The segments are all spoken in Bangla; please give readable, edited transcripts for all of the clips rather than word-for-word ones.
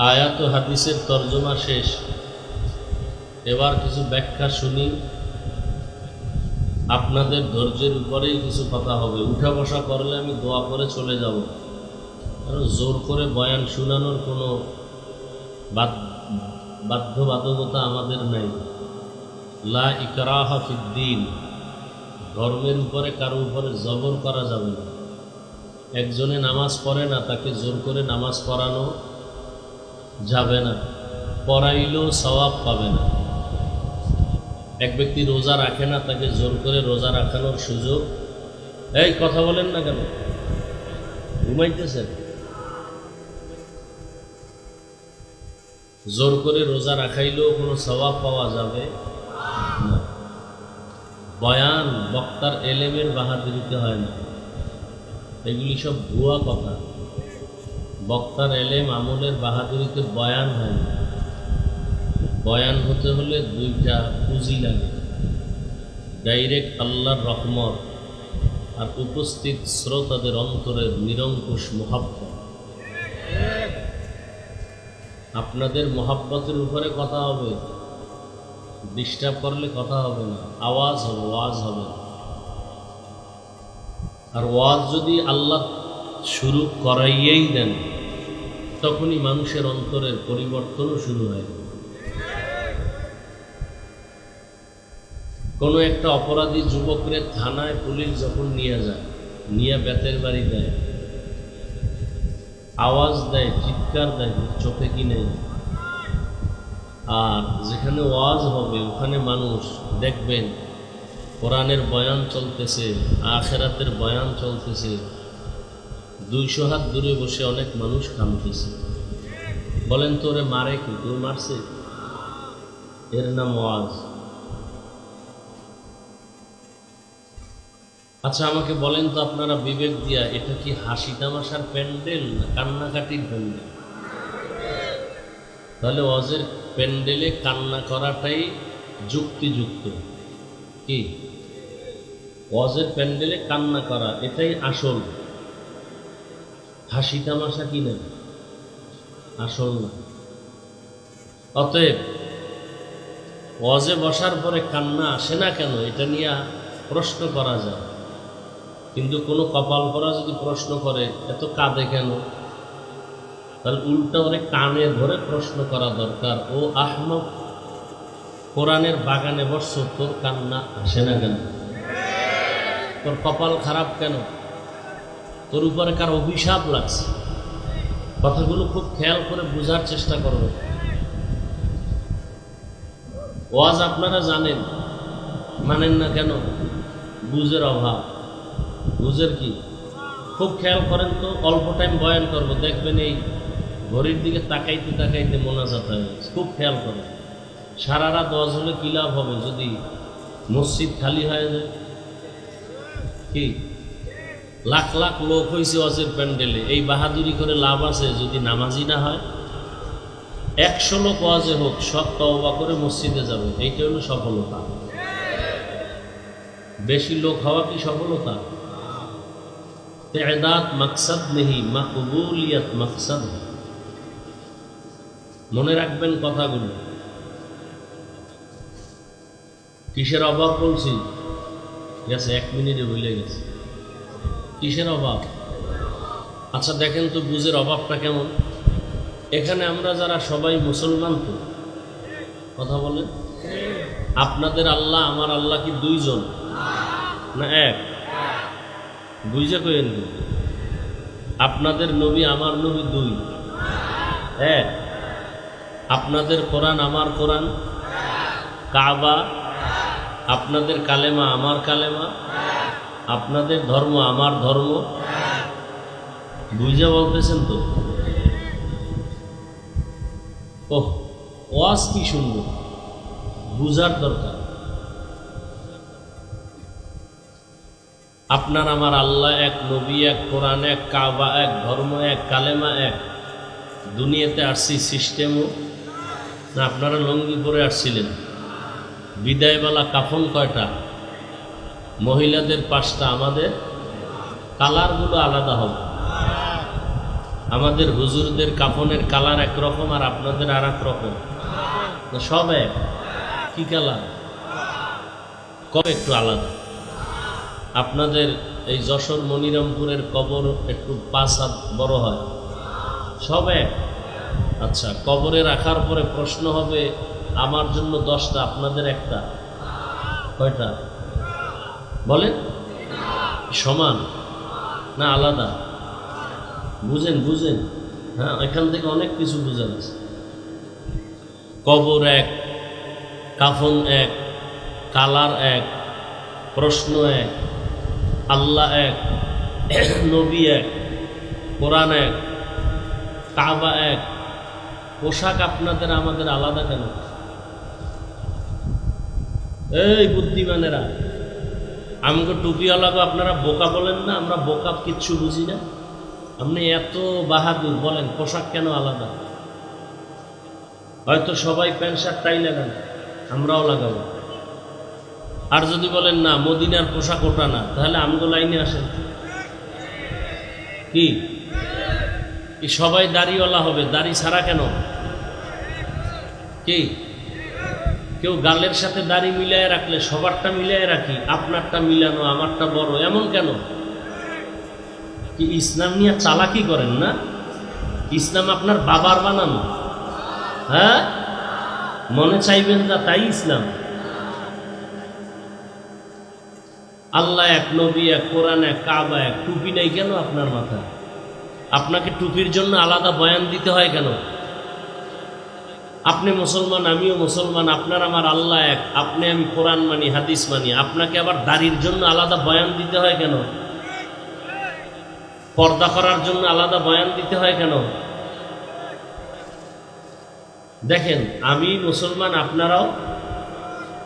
আয়াত ও হাদিসের তর্জমা শেষ। এবার কিছু ব্যাখ্যা শুনি। আপনাদের ধৈর্যের উপরেই কিছু কথা হবে। উঠা বসা করলে আমি দোয়া করে চলে যাব, কারণ জোর করে বয়ান শোনানোর কোনো বাধ্যবাধকতা আমাদের নাই। লা ইকরাহা ফিদ্দীন, ধর্মের উপরে কারো উপরে জবর করা যাবে না। একজনে নামাজ পড়ে না, তাকে জোর করে নামাজ পড়ানো যাবে না, পড়াইলেও সওয়াব পাবে না। এক ব্যক্তি রোজা রাখে না, তাকে জোর করে রোজা রাখানোর সুযোগ। এই কথা বলেন না কেন, ঘুমাইতেছেন? জোর করে রোজা রাখাইলেও কোনো সওয়াব পাওয়া যাবে না। বয়ান বক্তার এলেমের বাহাদুরিতে হয় না, এগুলি সব ভুয়া কথা। বক্তার এলেম আমলের বাহাদুরিতে বয়ান হয় না। বয়ান হতে হলে দুইটা পুঁজি লাগে, ডাইরেক্ট আল্লাহর রহমত আর উপস্থিত শ্রোতাদের অন্তরের নিরঙ্কুশ মোহাব্বত। আপনাদের মোহাব্বতের উপরে কথা হবে, ডিস্টার্ব করলে কথা হবে না, আওয়াজ হবে, ওয়াজ হবে। আর ওয়াজ যদি আল্লাহ শুরু করাইয়েই দেন, তখনই মানুষের অন্তরের পরিবর্তনও শুরু হয়। কোনো একটা অপরাধী যুবকরে থানায় পুলিশ যখন নিয়ে যায়, নিয়ে বেতের বাড়ি দেয়, আওয়াজ দেয়, চিৎকার দেয়, চোখে কি নেই। আর যেখানে ওয়াজ হবে ওখানে মানুষ দেখবেন কোরআনের বয়ান চলতেছে, আখিরাতের বয়ান চলতেছে, 200 হাত দূরে বসে অনেক মানুষ কাঁদতেছে। বলেন তো ওরে মারে কি? কেউ মারছে? এর নাম ওয়াজ। আচ্ছা আমাকে বলেন তো আপনারা বিবেক দিয়া, এটা কি হাসি তামাশার প্যান্ডেল না কান্নাকাটির প্যান্ডেল? তাহলে ওয়াজের প্যান্ডেলে কান্না করাটাই যুক্তিযুক্ত। কি? ওয়াজের প্যান্ডেলে কান্না করা এটাই আসল, হাসি তামাশা কি না, আসল না। অতএব ওয়াজে বসার পরে কান্না আসে না কেন, এটা নিয়ে প্রশ্ন করা যায়। কিন্তু কোনো কপাল করা যদি প্রশ্ন করে এত কাঁদে কেন, তাহলে উল্টা ওরে কানে ধরে প্রশ্ন করা দরকার। ও আহমক, কোরআনের বাগানে বসছ, তোর কান্না আসে না কেন? তোর কপাল খারাপ কেন? তোর উপরে কার অভিশাপ লাগছে? কথাগুলো খুব খেয়াল করে বোঝার চেষ্টা করবে। ওয়াজ আপনারা জানেন, মানেন না কেন? বুঝের অভাব। বুঝের কি? খুব খেয়াল করেন তো। অল্প টাইম বয়ান করবো, দেখবেন এই ঘড়ির দিকে তাকাইতে তাকাইতে মোনাজাত হয়ে গেছে। খুব খেয়াল করেন। সারা রাত ওয়াজ হলে কি লাভ হবে যদি মসজিদ খালি হয়ে যায়? কি লাখ লাখ লোক হয়েছে ওয়াজের প্যান্ডেলে, এই বাহাদুরি করে লাভ আছে যদি নামাজি না হয়? 100 লোক ওয়াজে হোক, সব তওবা করে মসজিদে যাবে, এইটা হলো সফলতা। বেশি লোক হওয়া কি সফলতা? তেদাত মকসদ নেই, মকবুলিয়ত মকসদ। মনে রাখবেন কথাগুলো। কিসের অভাব বলছি? গেছে 1 মিনিটে ভুলে গেছে। কিসের অভাব? আচ্ছা দেখেন তো বুঝের অভাবটা কেমন। এখানে আমরা যারা সবাই মুসলমান, তো কথা বলেন, আপনাদের আল্লাহ আমার আল্লাহ কি 2 জন না 1? বুঝে কইেন কি? আপনাদের নবী আমার নবী 2, 1। আপনাদের কোরআন আমার কোরআন, কাবা, আপনাদের কালেমা আমার কালেমা, আপনাদের ধর্ম আমার ধর্ম। বুঝে বলতেছেন তো? ওহ, ওয়াজ কি সুন্দর, বুঝার দরকার। আপনার আমার আল্লাহ এক, নবী এক, কোরআন এক, কাবা এক, ধর্ম এক, কালেমা এক। দুনিয়াতে আসছি সিস্টেমও না। আপনারা লঙ্গি পরে আসছিলেন। বিদায়বেলা কাফন কয়টা? মহিলাদের 5টা, আমাদের কালারগুলো আলাদা হবে। আমাদের হুজুরদের কাফনের কালার একরকম আর আপনাদের আর এক রকম, সব এক? কি কালার? কবে একটু আলাদা? আপনাদের এই যশোর মনিরামপুরের কবর একটু 5 হাত বড় হয়, সব এক? আচ্ছা, কবরে রাখার পরে প্রশ্ন হবে আমার জন্য 10টা, আপনাদের একটা, কয়টা বলেন? সমান না আলাদা? বুঝেন বুঝেন? হ্যাঁ, এখান থেকে অনেক কিছু বুঝা যাচ্ছে। কবর এক, কাফন এক, কালার এক, প্রশ্ন এক, আল্লাহ এক, নবী এক, কোরআন এক, কাবা এক, পোশাক আপনাদের আমাদের আলাদা কেন? এই বুদ্ধিমানেরা, আমাকে টুপিওয়ালাকে আপনারা বোকা বলেন না? আমরা বোকা, কিচ্ছু বুঝি না। আপনি এত বাহাদুর, বলেন পোশাক কেন আলাদা? হয়তো সবাই প্যান্ট শার্ট টাই লাগান, আমরাও লাগাবো। আর যদি বলেন না মদিনার পোশাক ওটা না, তাহলে আমগো লাইনে আসেন। কি সবাই দাড়িওয়ালা হবে, দাড়ি ছাড়া কেন? কি কেউ গালের সাথে দাড়ি মিলিয়ে রাখলে সবারটা মিলিয়ে রাখি, আপনারটা মিলানো আমারটা বড়, এমন কেন? কি ইসলাম নিয়ে চালাকি করেন না? ইসলাম আপনার বাবার বানানো? হ্যাঁ, মনে চাইবেন না তাই ইসলাম? আল্লাহ এক, নবী এক, কোরআন এক, কাবা এক, টুপি নেই কেন আপনার মাথায়? আপনাকে টুপির জন্য আলাদা বয়ান দিতে হয় কেন? আপনি মুসলমান, আমিও মুসলমান, আপনার আমার আল্লাহ এক, আপনি আমি কোরআন মানি, হাদিস মানি, আপনাকে আবার দাড়ির জন্য আলাদা বয়ান দিতে হয় কেন? পর্দা করার জন্য আলাদা বয়ান দিতে হয় কেন? দেখেন, আমি মুসলমান, আপনারাও।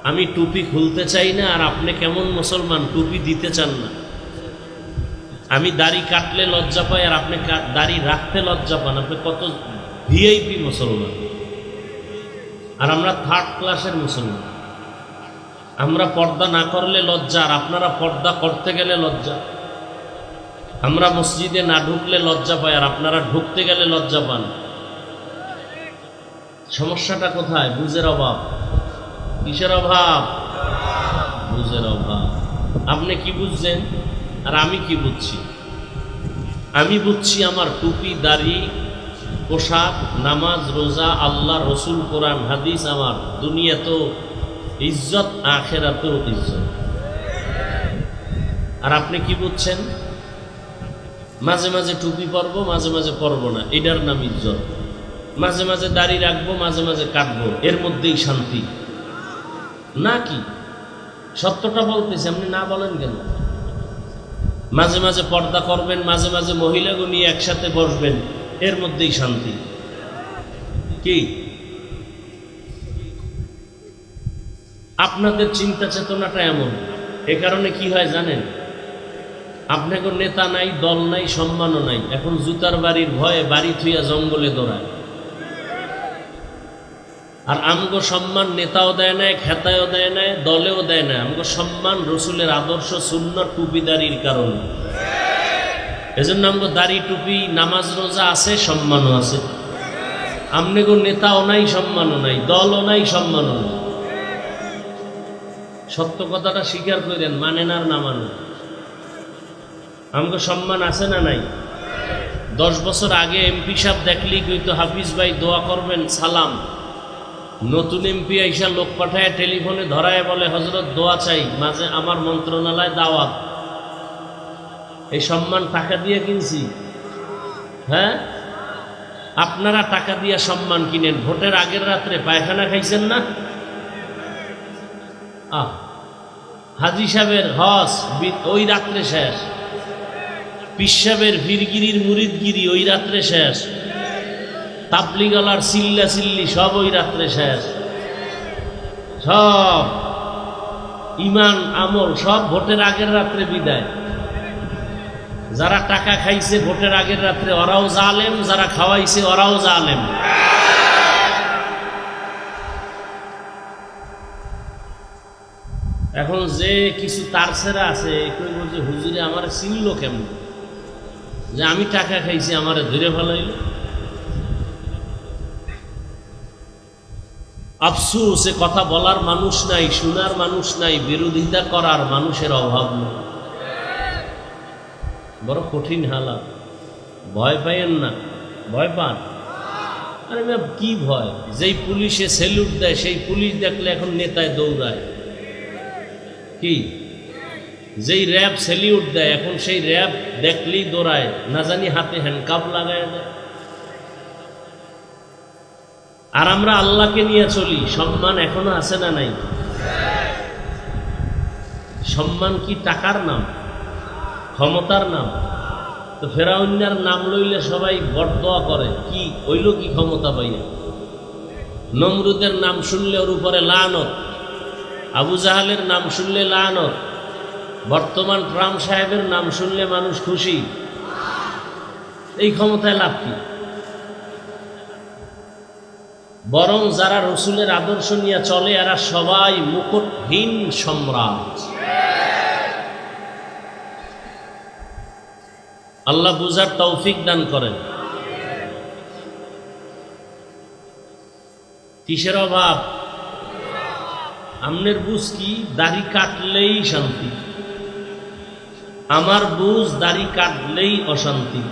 আমি টুপি খুলতে চাই না, আর আপনি কেমন মুসলমান টুপি দিতে চান না? আমি দাড়ি কাটলে লজ্জা পাই, আর আপনি দাড়ি রাখতে লজ্জা পান। আপনি কত ভিআইপি মুসলমান, আর আমরা 3rd ক্লাসের মুসলমান। আমরা পর্দা না করলে লজ্জা, আর আপনারা পর্দা করতে গেলে লজ্জা। আমরা মসজিদে না ঢুকলে লজ্জা পাই, আর আপনারা ঢুকতে গেলে লজ্জা পান। সমস্যাটা কোথায়? বুঝের অভাব। কিসের অভাব? বুঝের অভাব। আপনি কি বুঝছেন আর আমি কি বুঝছি? আমি বুঝছি আমার টুপি, দাড়ি, পোশাক, নামাজ, রোজা, আল্লাহ, রসুল, কোরআন, হাদিস আমার দুনিয়া তো ইজ্জত, আখেরাতেও ইজ্জত। আর আপনি কি বুঝছেন? মাঝে মাঝে টুপি পরবো, মাঝে মাঝে পরবো না, এটার নাম ইজ্জত। মাঝে মাঝে দাড়ি রাখবো, মাঝে মাঝে কাটবো, এর মধ্যেই শান্তি নাকি? সত্যটা বলতেছি, আপনি না বলেন কেন? মাঝে মাঝে পর্দা করবেন, মাঝে মাঝে মহিলাগুলো নিয়ে একসাথে বসবেন, এর মধ্যেই শান্তি কি? আপনাদের চিন্তা চেতনাটা এমন। এ কারণে কি হয় জানেন? আপনাকে নেতা নাই, দল নাই, সম্মানও নাই। এখন জুতার বাড়ির ভয়ে বাড়ি থুইয়া জঙ্গলে দৌড়ায়। আর আমগো সম্মান নেতাও দেয় না, খেতায়ও দেয় না, দলেও দেয় না। আমগো সম্মান রসুলের আদর্শ, সুন্নাত, টুপিদারির কারণে। এজন্য আমগো দাড়ি, টুপি, নামাজ, রোজা আছে, সম্মানও আছে। আমনেগো নেতাও নাই, সম্মানও নাই, দলও নাই, সম্মানও নাই। সত্য কথাটা স্বীকার করেন, মানেন আর না মানেন। আমগো সম্মান আছে না নাই? 10 বছর আগে এমপি সাহেব দেখলি কইতো হাফিজ ভাই দোয়া করবেন, সালাম। নতুন এমপি আইসা লোক পাঠায় টেলিফোনে ধরায় বলে হযরত দোয়া চাই, মাঝে আমার মন্ত্রণালয় দাওয়াত। এই সম্মান টাকা দিয়ে কিনছি? হ্যাঁ, আপনারা টাকা দিয়ে সম্মান কিনেন। ভোটের আগের রাত্রে পায়খানা খাইছেন না? হাজি সাহেবের হজ ওই রাত্রে শেষ। পীর সাহেবের পীরগিরির মুরিদগিরি ওই রাত্রে শেষ। তাবলিগালার চিল্লা চিল্লি সব ওই রাত্রে শেষ। সব ইমান আমল সব ভোটের আগের রাত্রে বিদায়। যারা টাকা খাইছে ভোটের আগের রাত্রে ওরাও জালেম, যারা খাওয়াইছে ওরাও জালেম। এখন যে কিছু তার ছেড়া আছে কইব যে হুজুরে আমার চিনল কেমন? যে আমি টাকা খাইছি, আমারে ধরে ফেলাইল। আফসোস, এ কথা বলার মানুষ নাই, শোনার মানুষ নাই, বিরোধিতা করার মানুষের অভাব নেই। বড় কঠিন হালাত। ভয় পাইয়েন না, ভয় পান? আরে কি ভয়? যেই পুলিশে স্যালুট দেয়, সেই পুলিশ দেখলে এখন নেতায় দৌড়ায়। কি? যেই র্যাব স্যালিউট দেয়, এখন সেই র্যাব দেখলেই দৌড়ায়, না জানি হাতে হ্যান্ডকাপ লাগায় দেয়। আর আমরা আল্লাহকে নিয়ে চলি, সম্মান এখনো আছে না নাই? সম্মান কি টাকার নাম, ক্ষমতার নাম? তো ফেরাউন্নার নাম লইলে সবাই বরদোয়া করে, কি হইল কি ক্ষমতা পাইয়া? নমরুদের নাম শুনলে ওর উপরে লানত, আবু জাহালের নাম শুনলে লানত, বর্তমান ট্রাম্প সাহেবের নাম শুনলে মানুষ খুশি। এই ক্ষমতায় লাভ কি? বরং যারা রসুলের আদর্শ নিয়ে চলে, এরা সবাই মুকুটহীন সম্রাট। আল্লাহ বুঝার তৌফিক দান করেন। কিসের অভাব? আমনের বুঝ কি? দাড়ি কাটলেই শান্তি। আমার বুঝ দাড়ি কাটলেই অশান্তি।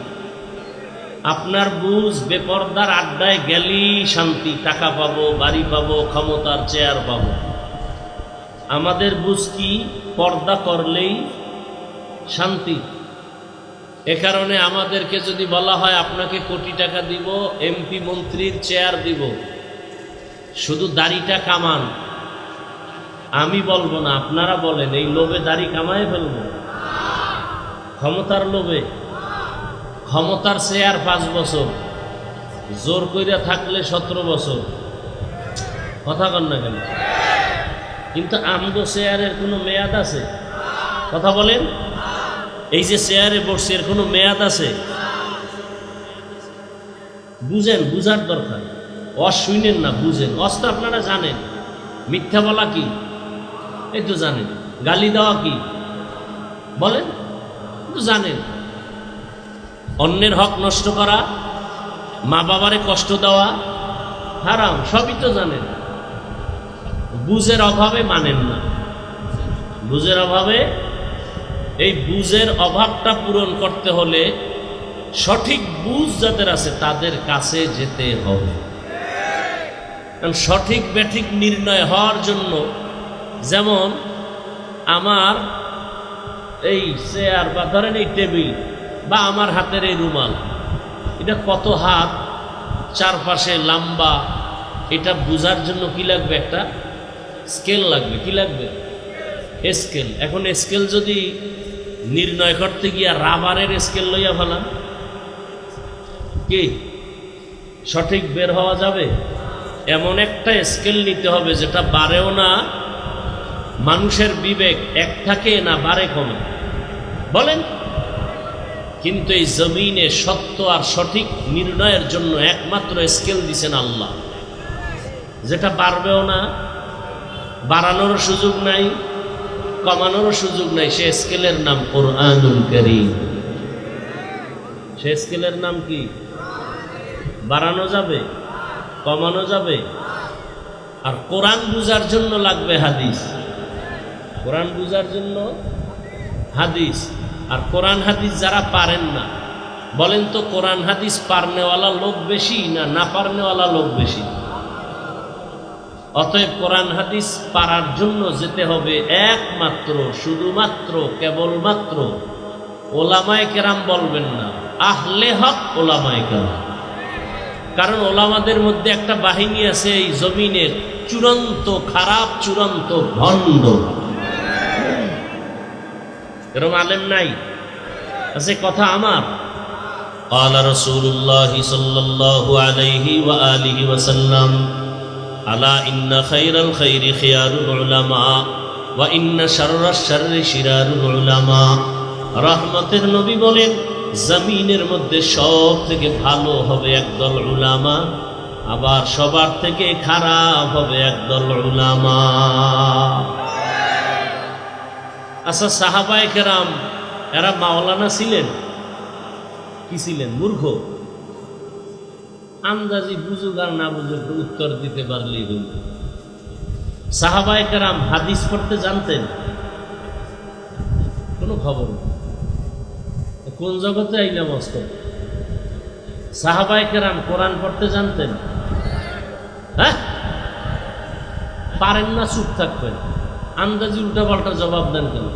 আপনার বুঝ বেপরদার আড্ডায় গেলেই শান্তি, টাকা পাবো, বাড়ি পাবো, ক্ষমতার চেয়ার পাবো। আমাদের বুঝ কি? পর্দা করলেই শান্তি। এ কারণে আমাদেরকে যদি বলা হয় আপনাকে কোটি টাকা দিব, এমপি মন্ত্রীর চেয়ার দিব, শুধু দাড়িটা কামান, আমি বলবো না, আপনারা বলেন, এই লোভে দাড়ি কামায় ফেলবো? ক্ষমতার লোভে? ক্ষমতার চেয়ার 5 বছর, জোর কইরা থাকলে 17 বছর। কথা কন না কেন? কিন্তু আমগো চেয়ারের কোনো মেয়াদ আছে? কথা বলেন। এই যে চেয়ারে বসছে, এর কোনো মেয়াদ আছে? বুঝেন, বুঝার দরকার। শুনেন না, বুঝেন। তো আপনারা জানেন। মিথ্যা বলা কি? এই তো জানেন। গালি দেওয়া কি? বলেন, তো জানেন। অন্যের হক নষ্ট করা, মা বাবারে কষ্ট দেওয়া হারাম, সবই তো জানেন। বুঝের অভাবে মানেন না। বুঝের অভাবে, এই বুঝের অভাবটা পূরণ করতে হলে সঠিক বুঝ যাদের আছে তাদের কাছে যেতে হবে। কারণ সঠিক ব্যাঠিক নির্ণয় হওয়ার জন্য, যেমন আমার এই চেয়ার বা ধরেন এই টেবিল বা আমার হাতের এই রুমাল, এটা কত হাত, চারপাশে লম্বা, এটা বুঝার জন্য কি লাগবে? একটা স্কেল লাগবে। কি লাগবে? স্কেল। এখন স্কেল যদি নির্ণয় করতে গিয়া রাবারের স্কেল লইয়া ফেলাম, কি সঠিক বের হওয়া যাবে? এমন একটা স্কেল নিতে হবে যেটা বাড়েও না, মানুষের বিবেক এক থাকে না, বাড়ে কমে। বলেন। কিন্তু এই জমিনে সত্য আর সঠিক নির্ণয়ের জন্য একমাত্র স্কেল দিছেন আল্লাহ, যেটা বাড়বেও না, বাড়ানোর সুযোগ নাই, কমানোর সুযোগ নাই। সে স্কেলের নাম কোরআনুল কারীম। সে স্কেলের নাম কি? বাড়ানো যাবে, কমানো যাবে। আর কোরআন বুঝার জন্য লাগবে হাদিস। কোরআন বুঝার জন্য হাদিস। আর কোরআন হাদিস যারা পারেন না, বলেন তো কোরআন হাদিস পারনেওয়ালা লোক বেশি না না পারনেওয়ালা লোক বেশি? অতএব কোরআন হাদিস পারার জন্য যেতে হবে একমাত্র, শুধুমাত্র, কেবলমাত্র ওলামায়ে কেরাম বলবেন না, আহলে হক ওলামায়ে কেরাম। কারণ ওলামাদের মধ্যে একটা বাহিনী আছে এই জমিনের, চূড়ান্ত খারাপ, চূড়ান্ত ভণ্ড। এরকম আলেম নাই? আছে কথা আমার। قال رسول الله صلى الله عليه وآله وسلم ألا إن خير الخير خيار العلماء وإن شر الشر شرار العلماء। রহমতের নবী বলেন, জমিনের মধ্যে সব থেকে ভালো হবে একদল উলামা, আবার সবার থেকে খারাপ হবে একদল উলামা। আচ্ছা, সাহাবায়ে কেরাম এরা মাওলানা ছিলেন? কি ছিলেন? মূর্খ। আন্দাজি বুঝুক আর না বুঝুক উত্তর দিতে পারলেই হইল। সাহাবায়ে কেরাম হাদিস পড়তে জানতেন? কোনো খবর নেই। কোন জগতে আইলাম অস্ত? সাহাবায়ে কেরাম কোরআন পড়তে জানতেন? হ্যাঁ, পারেন না, চুপ থাকবেন। আন্দাজি উল্টা পাল্টা জবাব দেন কেন?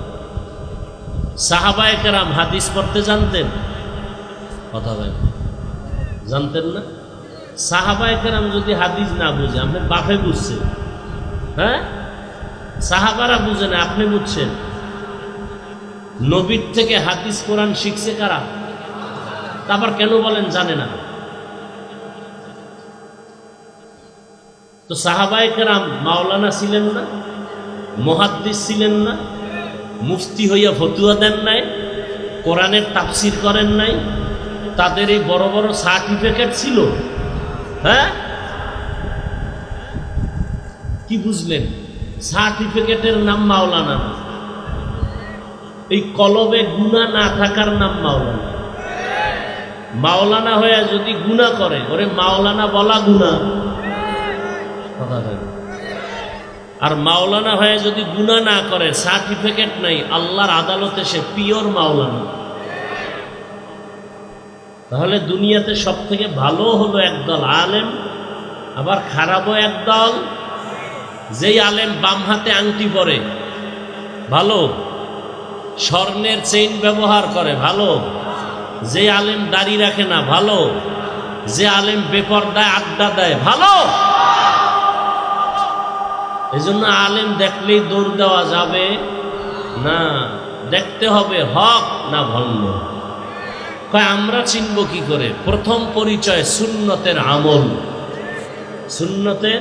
সাহাবায়ে কেরাম হাদিস পড়তে জানতেন? কথা বলেন, জানতেন না? সাহাবায়ে কেরাম যদি হাদিস না বুঝে, আপনি বাপে বুঝছেন? হ্যাঁ, সাহাবারা বুঝেন, আপনি বুঝছেন? নবীর থেকে হাদিস কোরআন শিখছে কারা? তারপর কেন বলেন জানে না? তো সাহাবায়ে কেরাম মাওলানা ছিলেন না? মুহাদ্দিস ছিলেন না? মুফতি হইয়া ফতুয়া দেন নাই? কোরআনের তাফসির করেন নাই? তাদের এই বড় বড় সার্টিফিকেট ছিল? হ্যাঁ, কি বুঝলেন? সার্টিফিকেটের নাম মাওলানা না, এই কলবে গুনাহ না থাকার নাম মাওলানা। মাওলানা হয়ে যদি গুনাহ করে, ওরে মাওলানা বলা গুনাহ। কথা বলেন। আর মাওলানা হয়ে যদি গুনাহ না করে, সার্টিফিকেট নাই, আল্লাহর আদালতে সে পিওর মাওলানা। তাহলে দুনিয়াতে সব থেকে ভালো হলো একদল আলেম, আবার খারাপও একদল। যেই আলেম বাম হাতে আংটি পরে ভালো, স্বর্ণের চেইন ব্যবহার করে ভালো। যে আলেম দাড়ি রাখে না ভালো। যে আলেম বেপরদায় আড্ডা দেয় ভালো। এজন্য আলেম দেখলেই দৌড় দেওয়া যাবে না, দেখতে হবে হক না ভণ্ড। কয় আমরা চিনব কি করে? প্রথম পরিচয় সুন্নতের আমল। সুন্নতের,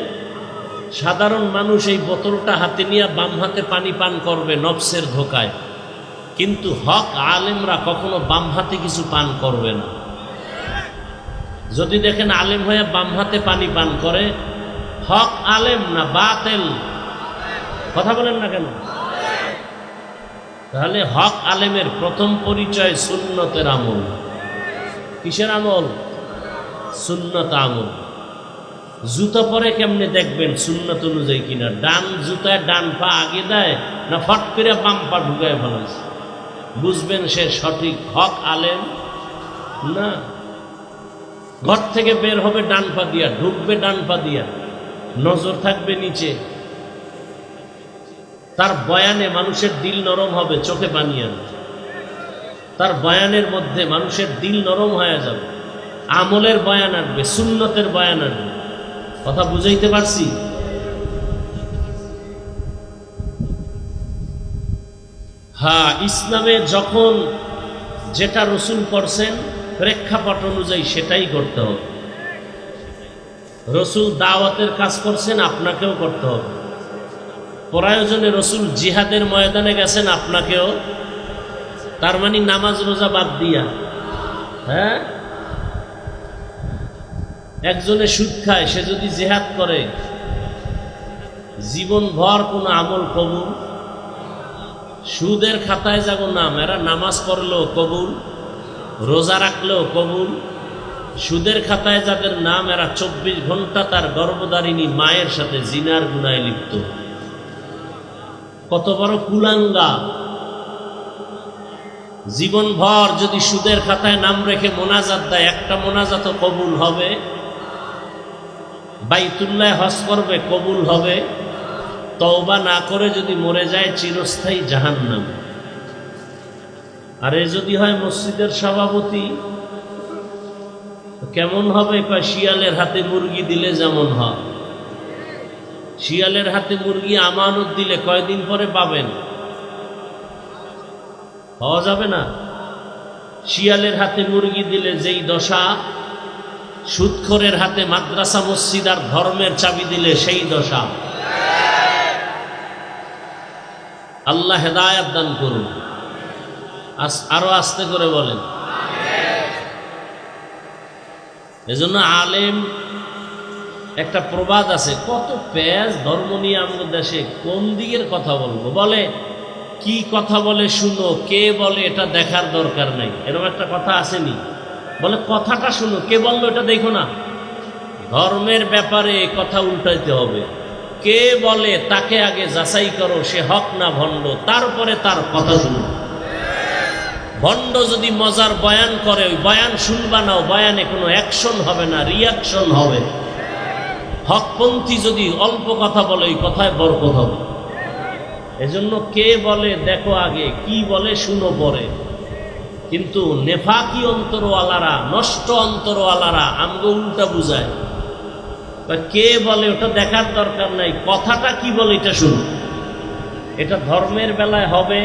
সাধারণ মানুষ এই বোতলটা হাতে নিয়ে বাম হাতে পানি পান করবে নফসের ধোকায়, কিন্তু হক আলেমরা কখনো বাম হাতে কিছু পান করবে না। যদি দেখেন আলেম হয়ে বাম হাতে পানি পান করে, হক আলেম না বাতেল? কথা বলেন না কেন? তাহলে হক আলেমের প্রথম পরিচয় সুন্নতের আমল। কিসের আমল? সুন্নত আমল। জুতা পরে কেমনে দেখবেন সুন্নত অনুযায়ী কিনা? ডান জুতায় ডান পা আগে দেয় না ফট করে বাম পা ঢুকায় ফেলাইছে? বুঝবেন সে সঠিক হক আলেম না। ঘর থেকে বের হবে ডান পা দিয়া, ঢুকবে ডান পা দিয়া, নজর থাকবে নিচে। তার বয়ানে মানুষের দিল নরম হবে, চোখে পানি আনবে। তার বয়ানের মধ্যে মানুষের দিল নরম হয়ে যাবে। আমলের বয়ান আনবে, সুন্নতের বয়ান আনবে। কথা বুঝাইতে পারছি? হ্যাঁ, ইসলামে যখন যেটা রসুল করছেন প্রেক্ষাপট অনুযায়ী সেটাই করতে হবে। রসুল দাওয়াতের কাজ করছেন, আপনাকেও করতে হবে। প্রয়োজনে রসুল জিহাদের ময়দানে গেছেন, আপনাকেও। তার মানে নামাজ রোজা বাদ দিয়া। হ্যাঁ, একজনে সুদ খায়, সে যদি জিহাদ করে, জীবনভর কোনো আমল কবুল। সুদের খাতায় যাব নাম, এরা নামাজ পড়লেও কবুল, রোজা রাখলেও কবুল। সুদের খাতায় যাদের নাম, এরা 24 ঘন্টা তার গর্ভধারিণী মায়ের সাথে জিনার গুনায় লিপ্ত। কত বড় কুলাঙ্গা! জীবনভর যদি সুদের খাতায় নাম রেখে মোনাজাত দেয়, একটা মোনাজাতও কবুল হবে। বাইতুল্লাহ হজ করবে, কবুল হবে। তওবা না করে যদি মরে যায়, চিরস্থায়ী জাহান্নাম। আর এ যদি হয় মসজিদের সভাপতি, কেমন হবে? কয় শিয়ালের হাতে মুরগি দিলে যেমন হয়। শিয়ালের হাতে মুরগি আমানত দিলে কয়দিন পরে পাবেন? পাওয়া যাবে না। শিয়ালের হাতে মুরগি দিলে যেই দশা, সুদখোরের হাতে মাদ্রাসা মসজিদ আর ধর্মের চাবি দিলে সেই দশা। আল্লাহ হেদায়েত দান করুন। আরো আস্তে করে বলেন। এজন্য আলেম, একটা প্রবাদ আছে, কত পেঁয়াজ ধর্ম নিয়ে আমাদের দেশে, কোন দিকের কথা বলবো? বলে কি কথা বলে শুনো, কে বলে এটা দেখার দরকার নাই, এরকম একটা কথা আসেনি? বলে কথাটা শুনো, কে বললো এটা দেখো না। ধর্মের ব্যাপারে কথা উল্টাইতে হবে। কে বলে তাকে আগে যাচাই করো, সে হক না ভণ্ড, তারপরে তার কথা শুনো। ভণ্ড যদি মজার বয়ান করে, ওই বয়ান শুনবা না, বয়ানে কোনো অ্যাকশন হবে না, রিয়াকশন হবে। হকপন্থী যদি অল্প কথা বলে, ওই কথায় বরকত হবে। এজন্য কে বলে দেখো আগে, কি বলে শুনো পরে। কিন্তু নেফাকি অন্তরওয়ালারা, নষ্ট অন্তরওয়ালারা আমগো উল্টা বুঝায়। বা কে বলে ওটা দেখার দরকার নাই, কথাটা কি বলে এটা শুনো। এটা ধর্মের বেলায় হবে,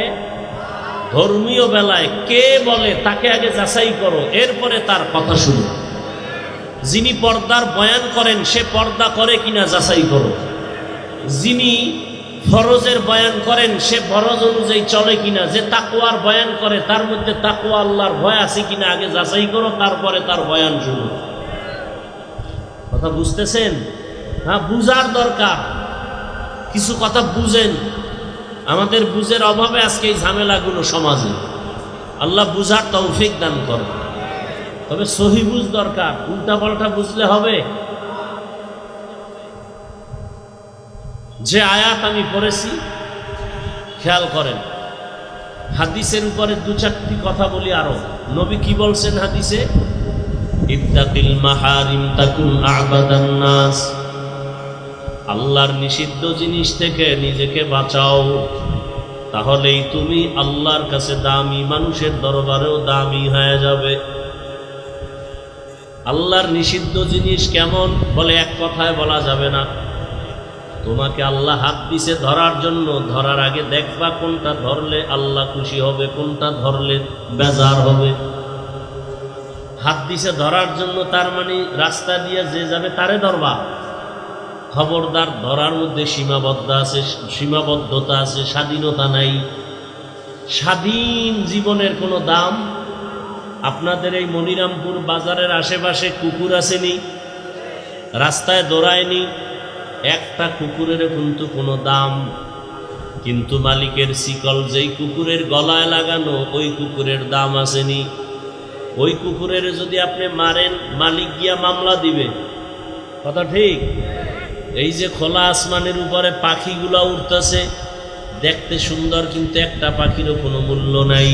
ধর্মীয় বেলায় কে বলে তাকে আগে যাচাই করো, এরপরে তার কথা শুনো। যিনি পর্দার বয়ান করেন সে পর্দা করে কিনা যাচাই করো। যিনি ফরজের বয়ান করেন সে ফরজ অনুযায়ী চলে কিনা। যে তাকওয়ার বয়ান করে তার মধ্যে তাকওয়া আল্লাহর ভয় আছে কিনা আগে যাচাই করো, তারপরে তার বয়ান শুনো। কথা বুঝতেছেন? হ্যাঁ, বুঝার দরকার। কিছু কথা বুঝেন। আমাদের বুঝের অভাবে আজকে এই ঝামেলাগুলো সমাজে। আল্লাহ বুঝার তৌফিক দান করে। তবে সহি বুঝ দরকার, উল্টা পাল্টা বুঝলে হবে। যে আয়াত আমি পড়েছি খেয়াল করেন, হাদিসের উপরে দু চারটি কথা বলি আরো। নবী কি বলছেন হাদিসে? ইত্তাকিল মাহারিম তাকুন আবাদান নাস। আল্লাহর নিষিদ্ধ জিনিস থেকে নিজেকে বাঁচাও, তাহলেই তুমি আল্লাহর কাছে দামি, মানুষের দরবারেও দামি হয়ে যাবে। আল্লাহর নিষিদ্ধ জিনিস কেমন? বলে এক কথায় বলা যাবে না। তোমাকে আল্লাহ হাত দিছে ধরার জন্য, ধরার আগে দেখবা কোনটা ধরলে আল্লাহ খুশি হবে, কোনটা ধরলে বেজার হবে। হাত দিছে ধরার জন্য, তার মানে রাস্তা দিয়ে যে যাবে তারে ধরবা। খবরদার, ধরার মধ্যে সীমাবদ্ধতা আছে, স্বাধীনতা নাই। স্বাধীন জীবনের কোনো দাম? আপনাদের এই মনিরামপুর বাজারের আশেপাশে কুকুর আসেনি, রাস্তায় দৌড়ায়নি, একটা কুকুরের কিন্তু কোনো দাম। কিন্তু মালিকের শিকল যেই কুকুরের গলায় লাগানো, ওই কুকুরের দাম আসেনি। ওই কুকুরের যদি আপনি মারেন, মালিক গিয়া মামলা দিবে। কথা ঠিক? এই যে খোলা আসমানের উপরে পাখিগুলা উঠতেছে, দেখতে সুন্দর, কিন্তু একটা পাখিরও কোনো মূল্য নাই।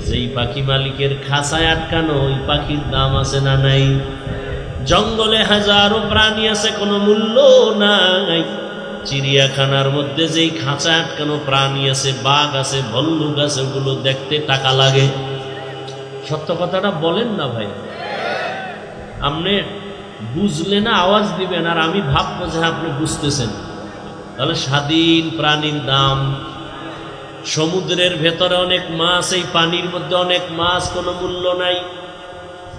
যেই পাখি মালিকের খাঁচায় আটকানো, ওই পাখির দাম আছে না নাই? জঙ্গলে হাজারো প্রাণী আছে, কোনো মূল্য নাই। চিড়িয়াখানার মধ্যে যেই খাঁচায় আটকানো প্রাণী আছে, বাঘ আছে, ভল্লুক আছে, ওগুলো দেখতে টাকা লাগে। সত্য কথাটা বলেন না ভাই। আপনি বুঝলে না আওয়াজ দিবেন, আর আমি ভাববো যে আপনি বুঝতেছেন। তাহলে স্বাধীন প্রাণীর দাম। সমুদ্রের ভেতরে অনেক মাছ, এই পানির মধ্যে অনেক মাছ, কোনো মূল্য নাই।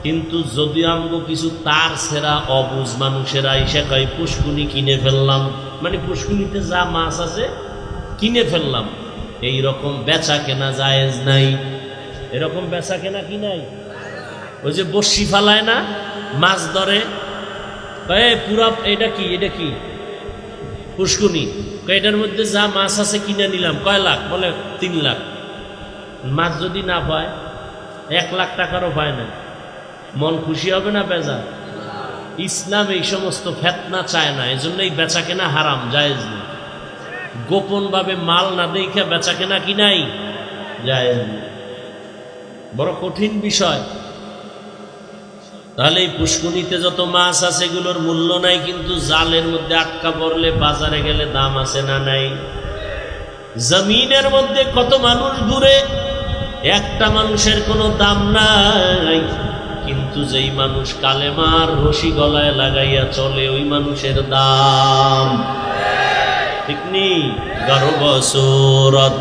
কিন্তু যদি আমগো কিছু তার ছেঁড়া অবুঝ মানুষেরা এসে কয় পুষ্কুনি কিনে ফেললাম, মানে পুষ্কুনিতে যা মাছ আছে কিনে ফেললাম, এই রকম বেচা কেনা জায়েজ নাই। এরকম বেচা কেনা কি নাই? ওই যে বড়শি ফালায় না, মাছ ধরে, পুরা এটা কি, এটা কি পুষ্কুনি, এটার মধ্যে যা মাছ আছে কিনে নিলাম, কয় লাখ? বলে 3 লাখ। মাছ যদি না পায়, 1 লাখ টাকারও পায় না, মন খুশি হবে না বেজার? ইসলাম এই সমস্ত ফেতনা চায় না, এজন্য এই বেচা কেনা হারাম, জায়েজ নেই। গোপন ভাবে মাল না দেখে বেচা কেনা কি নাই, জায়েজ নেই। বড় কঠিন বিষয়। তাহলে এই পুষ্কুনিতে যত মাছ আছে এগুলোর মূল্য নাই, কিন্তু জালের মধ্যে আটকা পড়লে বাজারে গেলে দাম আছে না নাই? জমিনের মধ্যে কত মানুষ ঘুরে, একটা মানুষের কোনো দাম নাই, কিন্তু যেই মানুষ কালেমার রশি গলায় লাগাইয়া চলে, ওই মানুষের দাম। ঠিক নি? গর্ব সুরত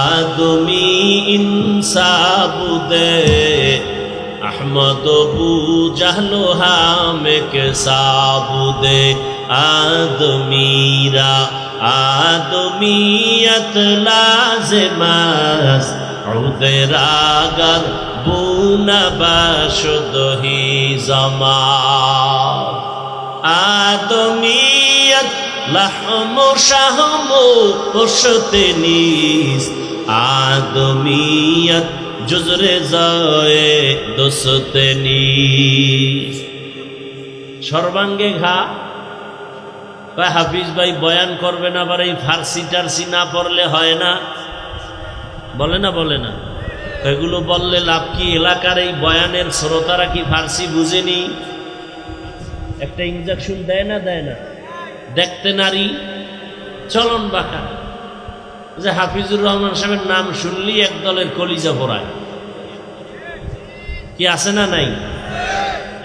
আদমি ইনসাবুদে अहमद बू जहलो हामे के साबुदे आदमीरा आदमीयत लाज़िमास उदरागर बुना बाशुद ही जमा आदमीयत लहमो शाहमो पुश्ते नीस आदमीयत জুজরে যায় দোস্তেনি। সর্বাঙ্গে ঘা। হাফিজ ভাই বয়ান করবেন, আবার এই ফার্সি টার্সি না পড়লে হয় না, বলে না বলে না। এগুলো বললে লাভ কি? এলাকার এই বয়ানের শ্রোতারা কি ফার্সি বুঝেনি? একটা ইনজেকশন দেয় না দেয় না? দেখতে নারী, চলন বাঁকা। যে হাফিজুর রহমান সাহেবের নাম শুনলি এক দলের কলিজা ভরায়। কি আছে না নাই?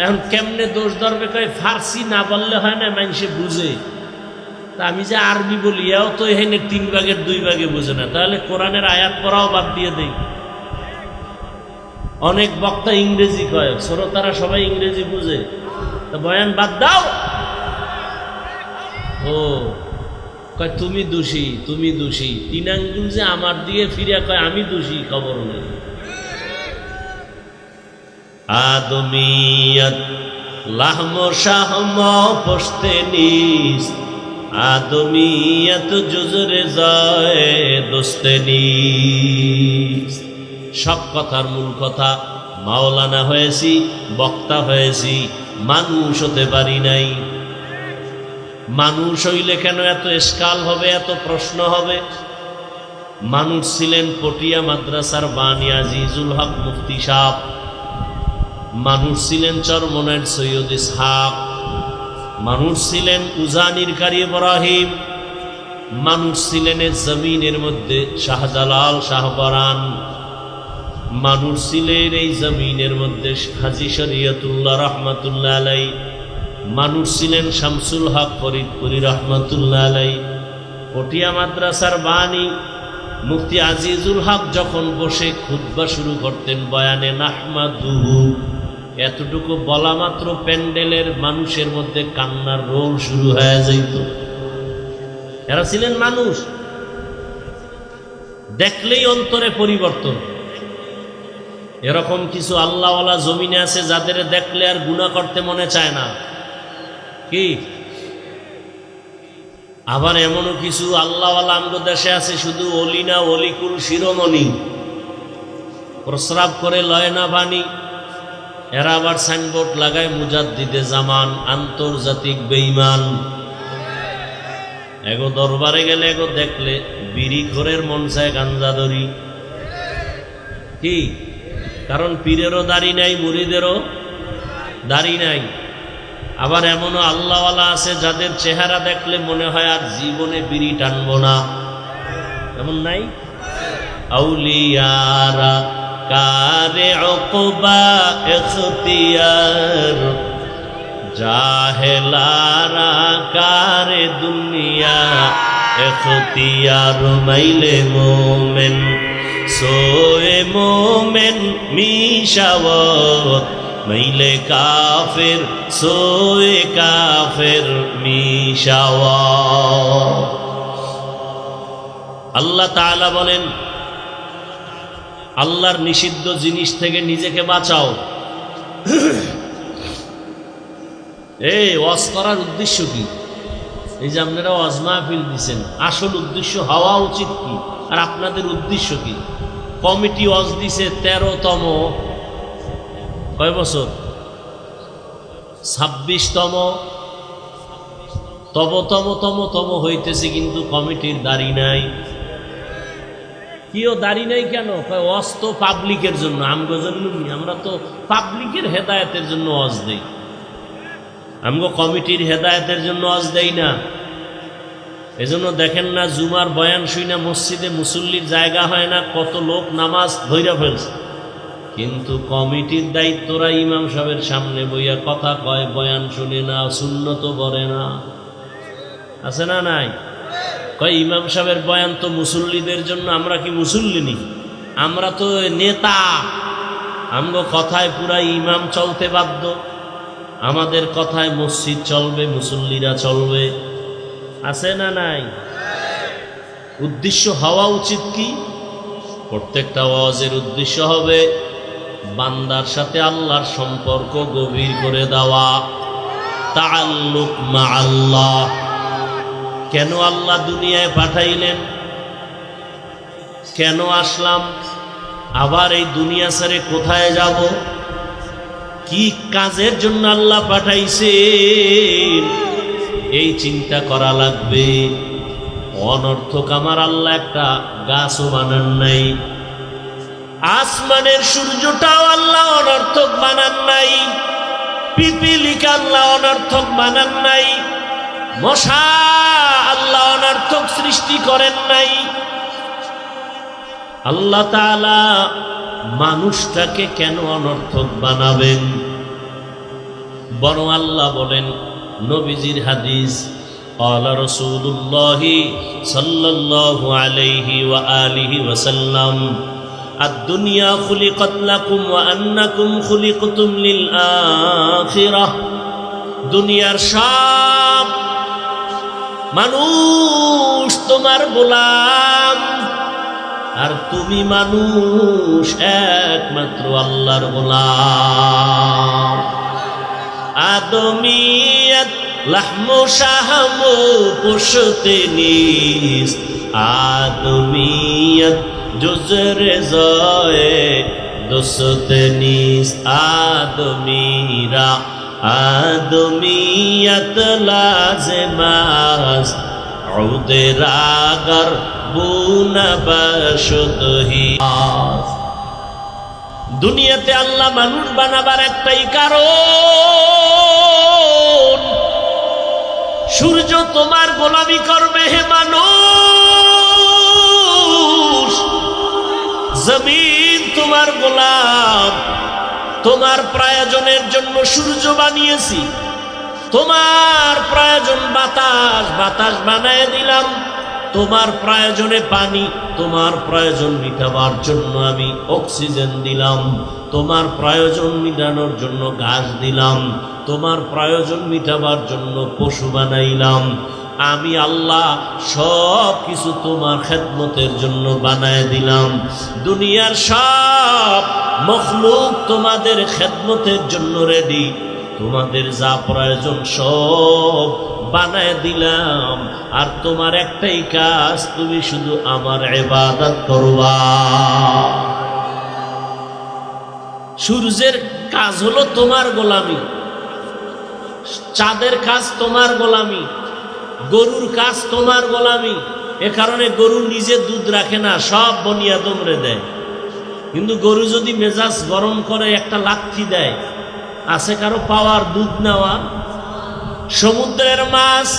এখন কেমনে দোষ ধরবে? কয় ফার্সি না বললে হয় না, মানুষে বুঝে। তা আমি যে আরবি বলি, এও তো এখানে 3 ভাগের 2 ভাগে বুঝে না। তাহলে কোরআনের আয়াত পড়াও বাদ দিয়ে দেই। অনেক বক্তা ইংরেজি কয়, শ্রোতারা সবাই ইংরেজি বুঝে, তা বয়ান বাদ দাও। ও কয় তুমি দোষী, তুমি দোষী। 3 আঙ্গুল যে আমার দিয়ে ফিরে কয় আমি দোষী, খবর নেই। আদমিয়ত লাহম শাহম পোস্তে নিস, আদমিয়ত জুজরে যায় দোস্তে নিস। সব কথার মূল কথা, মাওলানা হয়েছি, বক্তা হয়েছি, মানুষ হতে পারি নাই। মানুষ হইলে কেন এত এসকাল হবে, এত প্রশ্ন হবে? মানুষ ছিলেন পটিয়া মাদ্রাসার বানী আজিজুল হক মুফতি সাহেব, মানুষ ছিলেন চরমনের সৈয়দ ইসহাক, মানুষ ছিলেন উজানির কারি ইব্রাহিম, মানুষ ছিলেন জমিনের মধ্যে শাহজালাল শাহবারান, মানুষ ছিলেন এই জমিনের মধ্যে হাজী শরীয়তুল্লাহ রহমাতুল্লাহ আলাই, মানুষ ছিলেন শামসুল হক ফরিদপুরি রহমাতুল্লাহ আলাই। পটিয়া মাদ্রাসার বানী মুফতি আজিজুল হক যখন বসে খুতবা শুরু করতেন বয়ানে নাহমাদুহু, এতটুকু বলা মাত্র প্যান্ডেলের মানুষের মধ্যে কান্নার রোল শুরু হয়ে যাইত। এরা ছিলেন মানুষ, দেখলেই অন্তরে পরিবর্তন। এরকম কিছু আল্লাহওয়ালা জমিনে আছে যাদের দেখলে আর গুনাহ করতে মনে চায় না। কি আবার এমনও কিছু আল্লাহওয়ালা আমগো দেশে আছে, শুধু অলি না অলিকুল শিরোমণি, প্রস্রাব করে লয় না পানি। এরা আবার সাইনবোর্ড লাগায় মুজাদ্দিদে জামান, আন্তর্জাতিক বেঈমান। এগো দরবারে গেলে এগো দেখলে বিড়ি খোরের মন চায় গাঞ্জা ধরি। কি কারণ পীরেরও দাড়ি নাই, মুরিদেরও দাড়ি নাই। আবার এমনও আল্লাহওয়ালা আছে যাদের চেহারা দেখলে মনে হয় আর জীবনে বিড়ি টানবো না, এমন নাই? আউলিয়ারা কারে উকবা ইখতিয়ার, জাহেলারা কারে দুনিয়া ইখতিয়ার। মাইলে মোমেন সোয়ে মোমেন মিশাওয়াত, মাইলে কাফের সোয়ে কাফের মিশাওয়াত। আল্লাহ তাআলা বলেন, আল্লাহর নিষিদ্ধ জিনিস থেকে নিজেকে বাঁচাও। এই ওয়াজ করার উদ্দেশ্য কি? এই যে আপনারা ওয়াজ মাহফিল দিচ্ছেন, আসল উদ্দেশ্য হওয়া উচিত কি? আর আপনাদের উদ্দেশ্য কি? কমিটি ওয়াজ দিছে 13তম, কয় বছর? 26তম, তম হইতেছে, কিন্তু কমিটির দাড়ি নাই। কিও দাড়ি নাই কেন? ওয়াজ তো পাবলিকের জন্য, আমগো জন্য। আমরা তো পাবলিকের হেদায়েতের জন্য ওয়াজ দেই, আমগো কমিটির হেদায়েতের জন্য ওয়াজ দেই না। এজন্য দেখেন না, জুমার বয়ান শুই না, মসজিদে মুসল্লির জায়গা হয় না, কত লোক নামাজ ধইরা ফেলছে। কিন্তু কমিটির দায়িত্বরা ইমাম সাহেবের সামনে বইয়া কথা কয়, বয়ান শুনে না, সুন্নত পড়ে না। আছে না নাই? কয় ইমাম সাহেবের বয়ান তো মুসল্লিদের জন্য, আমরা কি মুসল্লি নি? আমরা তো নেতা, আমগো কথায় পুরা ইমাম চলতে বাধ্য, আমাদের কথায় মসজিদ চলবে, মুসল্লিরা চলবে। আছে না নাই? উদ্দেশ্য হওয়া উচিত কি? প্রত্যেকটা ওয়াজের উদ্দেশ্য হবে বান্দার সাথে আল্লাহর সম্পর্ক গভীর করে দেওয়া, তাআল্লুক মা আল্লাহ। কেন আল্লাহ দুনিয়ায় পাঠাইলেন? কেন আসলাম? আবার এই দুনিয়া ছেড়ে কোথায় যাব, কি কাজের জন্য আল্লাহ পাঠাইছেন, এই চিন্তা করা লাগবে। অনর্থক আমার আল্লাহ একটা গাছও বানান নাই, আসমানের সূর্যটাও আল্লাহ অনর্থক বানান নাই, পিপিলিকা আল্লাহ অনর্থক বানান নাই, মশা আল্লাহ অনর্থক সৃষ্টি করেন নাই। আল্লাহ তাআলা মানুষটাকে কেন অনর্থক বানাবেন? বরং আল্লাহ বলেন, নবীজির হাদিস, قال رسول الله صلى الله عليه وآله وسلم الدنيا خلقت لكم وأنكم خلقتم للآخرة। দুনিয়ার সব মানুষ তোমার গোলাম, আর তুমি মানুষ একমাত্র আল্লাহর গোলাম। আদমিয়ত লাহমু শাহমু পুশতে নিস, আদমিয়ত জুজরে জয়ে দোসতে নিস। আদমিরা আদমিয়ত লাজমাস উদে রাগর বুনা বশতহি। দুনিয়াতে আল্লাহ মানুষ বানাবার একটাই কারণ, সূর্য তোমার গোলামি করবে হে মানুষ, জমিন তোমার গোলাম। তোমার প্রয়োজনের জন্য সূর্য বানিয়েছি, তোমার প্রয়োজন বাতাস, বাতাস বানায় দিলাম। তোমার প্রয়োজনে পানি, তোমার প্রয়োজন মিটাবার জন্য আমি অক্সিজেন দিলাম। তোমার প্রয়োজন মিটানোর জন্য ঘাস দিলাম। তোমার প্রয়োজন মিটাবার জন্য পশু বানাইলাম। আমি আল্লাহ সব কিছু তোমার খেদমতের জন্য বানায় দিলাম। দুনিয়ার সব মখলুক তোমাদের খেদমতের জন্য রেডি। তোমাদের যা প্রয়োজন সব বানায় দিলাম, আর তোমার একটাই কাজ, তুমি শুধু আমার ইবাদত করবা। সূর্যের কাজ হলো তোমার গোলামি, চাঁদের কাজ তোমার গোলামি, গরুর কাজ তোমার গোলামি। এ কারণে গরু নিজে দুধ রাখে না, সব বনিয়াদমরে দেয়। কিন্তু গরু যদি মেজাজ গরম করে একটা লাথি দেয়, আছে কারো পাওয়ার দুধ নেওয়া? সমুদ্রের মাছ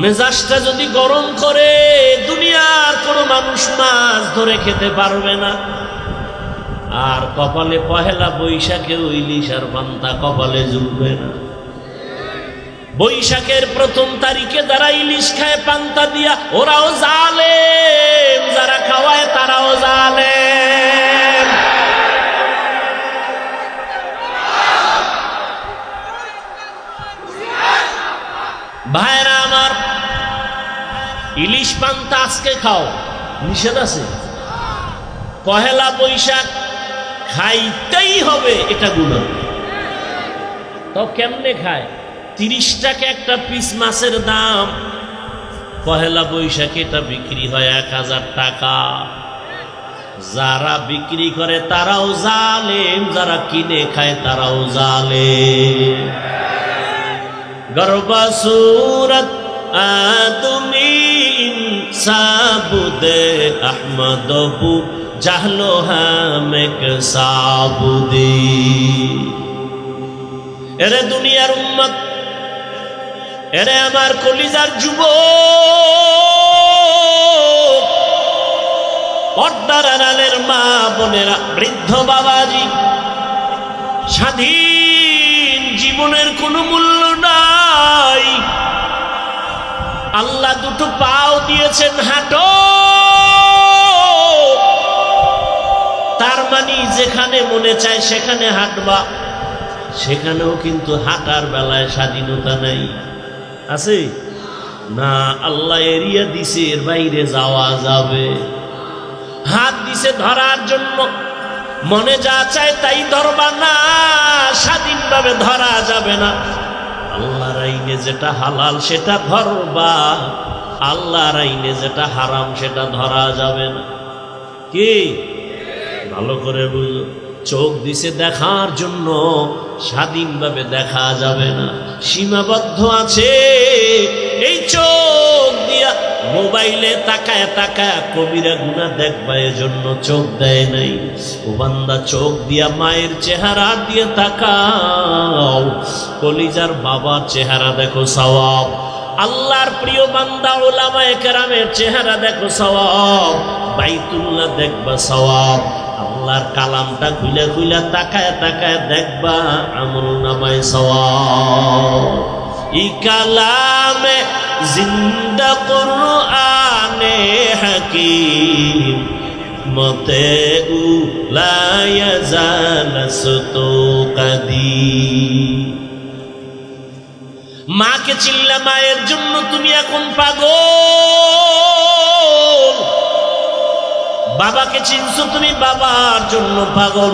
মেজাজটা যদি গরম করে, দুনিয়ার কোনো মানুষ মাছ ধরে খেতে পারবে না। আর কপালে পহেলা বৈশাখে ইলিশ আর পান্তা কপালে জুটবে না। বৈশাখের প্রথম তারিখে যারা ইলিশ খায় পান্তা দিয়া, ওরাও জালেম, যারা খাওয়ায় তারাও জালেম। ভাইরা আমার, ইলিশ পান্তা আজকে খাও, নিষেধ আছে? পহেলা বৈশাখ খাইতেই হবে, এটা গুনাহ। তো কেমনে খায়? 30 টাকা একটা পিস মাছের দাম, পহেলা বৈশাখে এটা বিক্রি হয় 1000 টাকা। যারা বিক্রি করে তারাও জালেম, যারা কিনে খায় তারাও জালেম। গর্বা সুরত আদমি ইনসাবুদে আহমদবু জাহলো হামেক সাবুদি। এরে দুনিয়ার উম্মত, এরে আমার কলিজার যুবক, পর্দার আড়ালের মা বোনেরা, বৃদ্ধ বাবাজি, স্বাধীন জীবনের কোনো মূল্য নাই। আল্লাহ দুটো পাও দিয়েছেন, হাঁটো। তার মানে যেখানে মনে চায় সেখানে হাঁটবা। সেখানেও কিন্তু হাঁটার বেলায় স্বাধীনতা নাই, আছে না? আল্লাহ এরিয়া দিছে, এর বাইরে যাওয়া যাবে। হাত দিছে ধরার জন্য, মনে যা চায় তাই ধরবা না, স্বাধীনভাবে ধরা যাবে না। আল্লাহর আইনে যেটা হালাল সেটা ধরবা, আল্লাহর আইনে যেটা হারাম সেটা ধরা যাবে না। কি ভালো করে বুঝো, চোখ দিছে দেখার জন্য, স্বাধীনভাবে দেখা যাবে না, সীমাবদ্ধ আছে। এই চোখ দিয়া মোবাইলে তাকায় তাকায় কবিরা গুনাহ দেখবা, এজন্য চোখ দেয় নাই। ও বান্দা, চোখ দিয়া মায়ের চেহারা দিয়ে তাকাও, কলিজার বাবার চেহারা দেখো, সওয়াব। আল্লাহর প্রিয় বান্দা উলামায়ে কেরামের চেহারা দেখো, সওয়াব। বাইতুল্লাহ দেখবা, সওয়াব। আল্লাহর কালামটা খুলে খুলে তাকায় তাকায় দেখবা, আমলনামায় সওয়াব। ই কালামে জিন্দা কুরআনে হাকীম, মতে লা ইয়াজাল সুতু কাদিম। মাকে চিল্লা, মায়ের জন্য তুমি এখন পাগল। বাবাকে চিনছো তুমি, বাবার জন্য পাগল।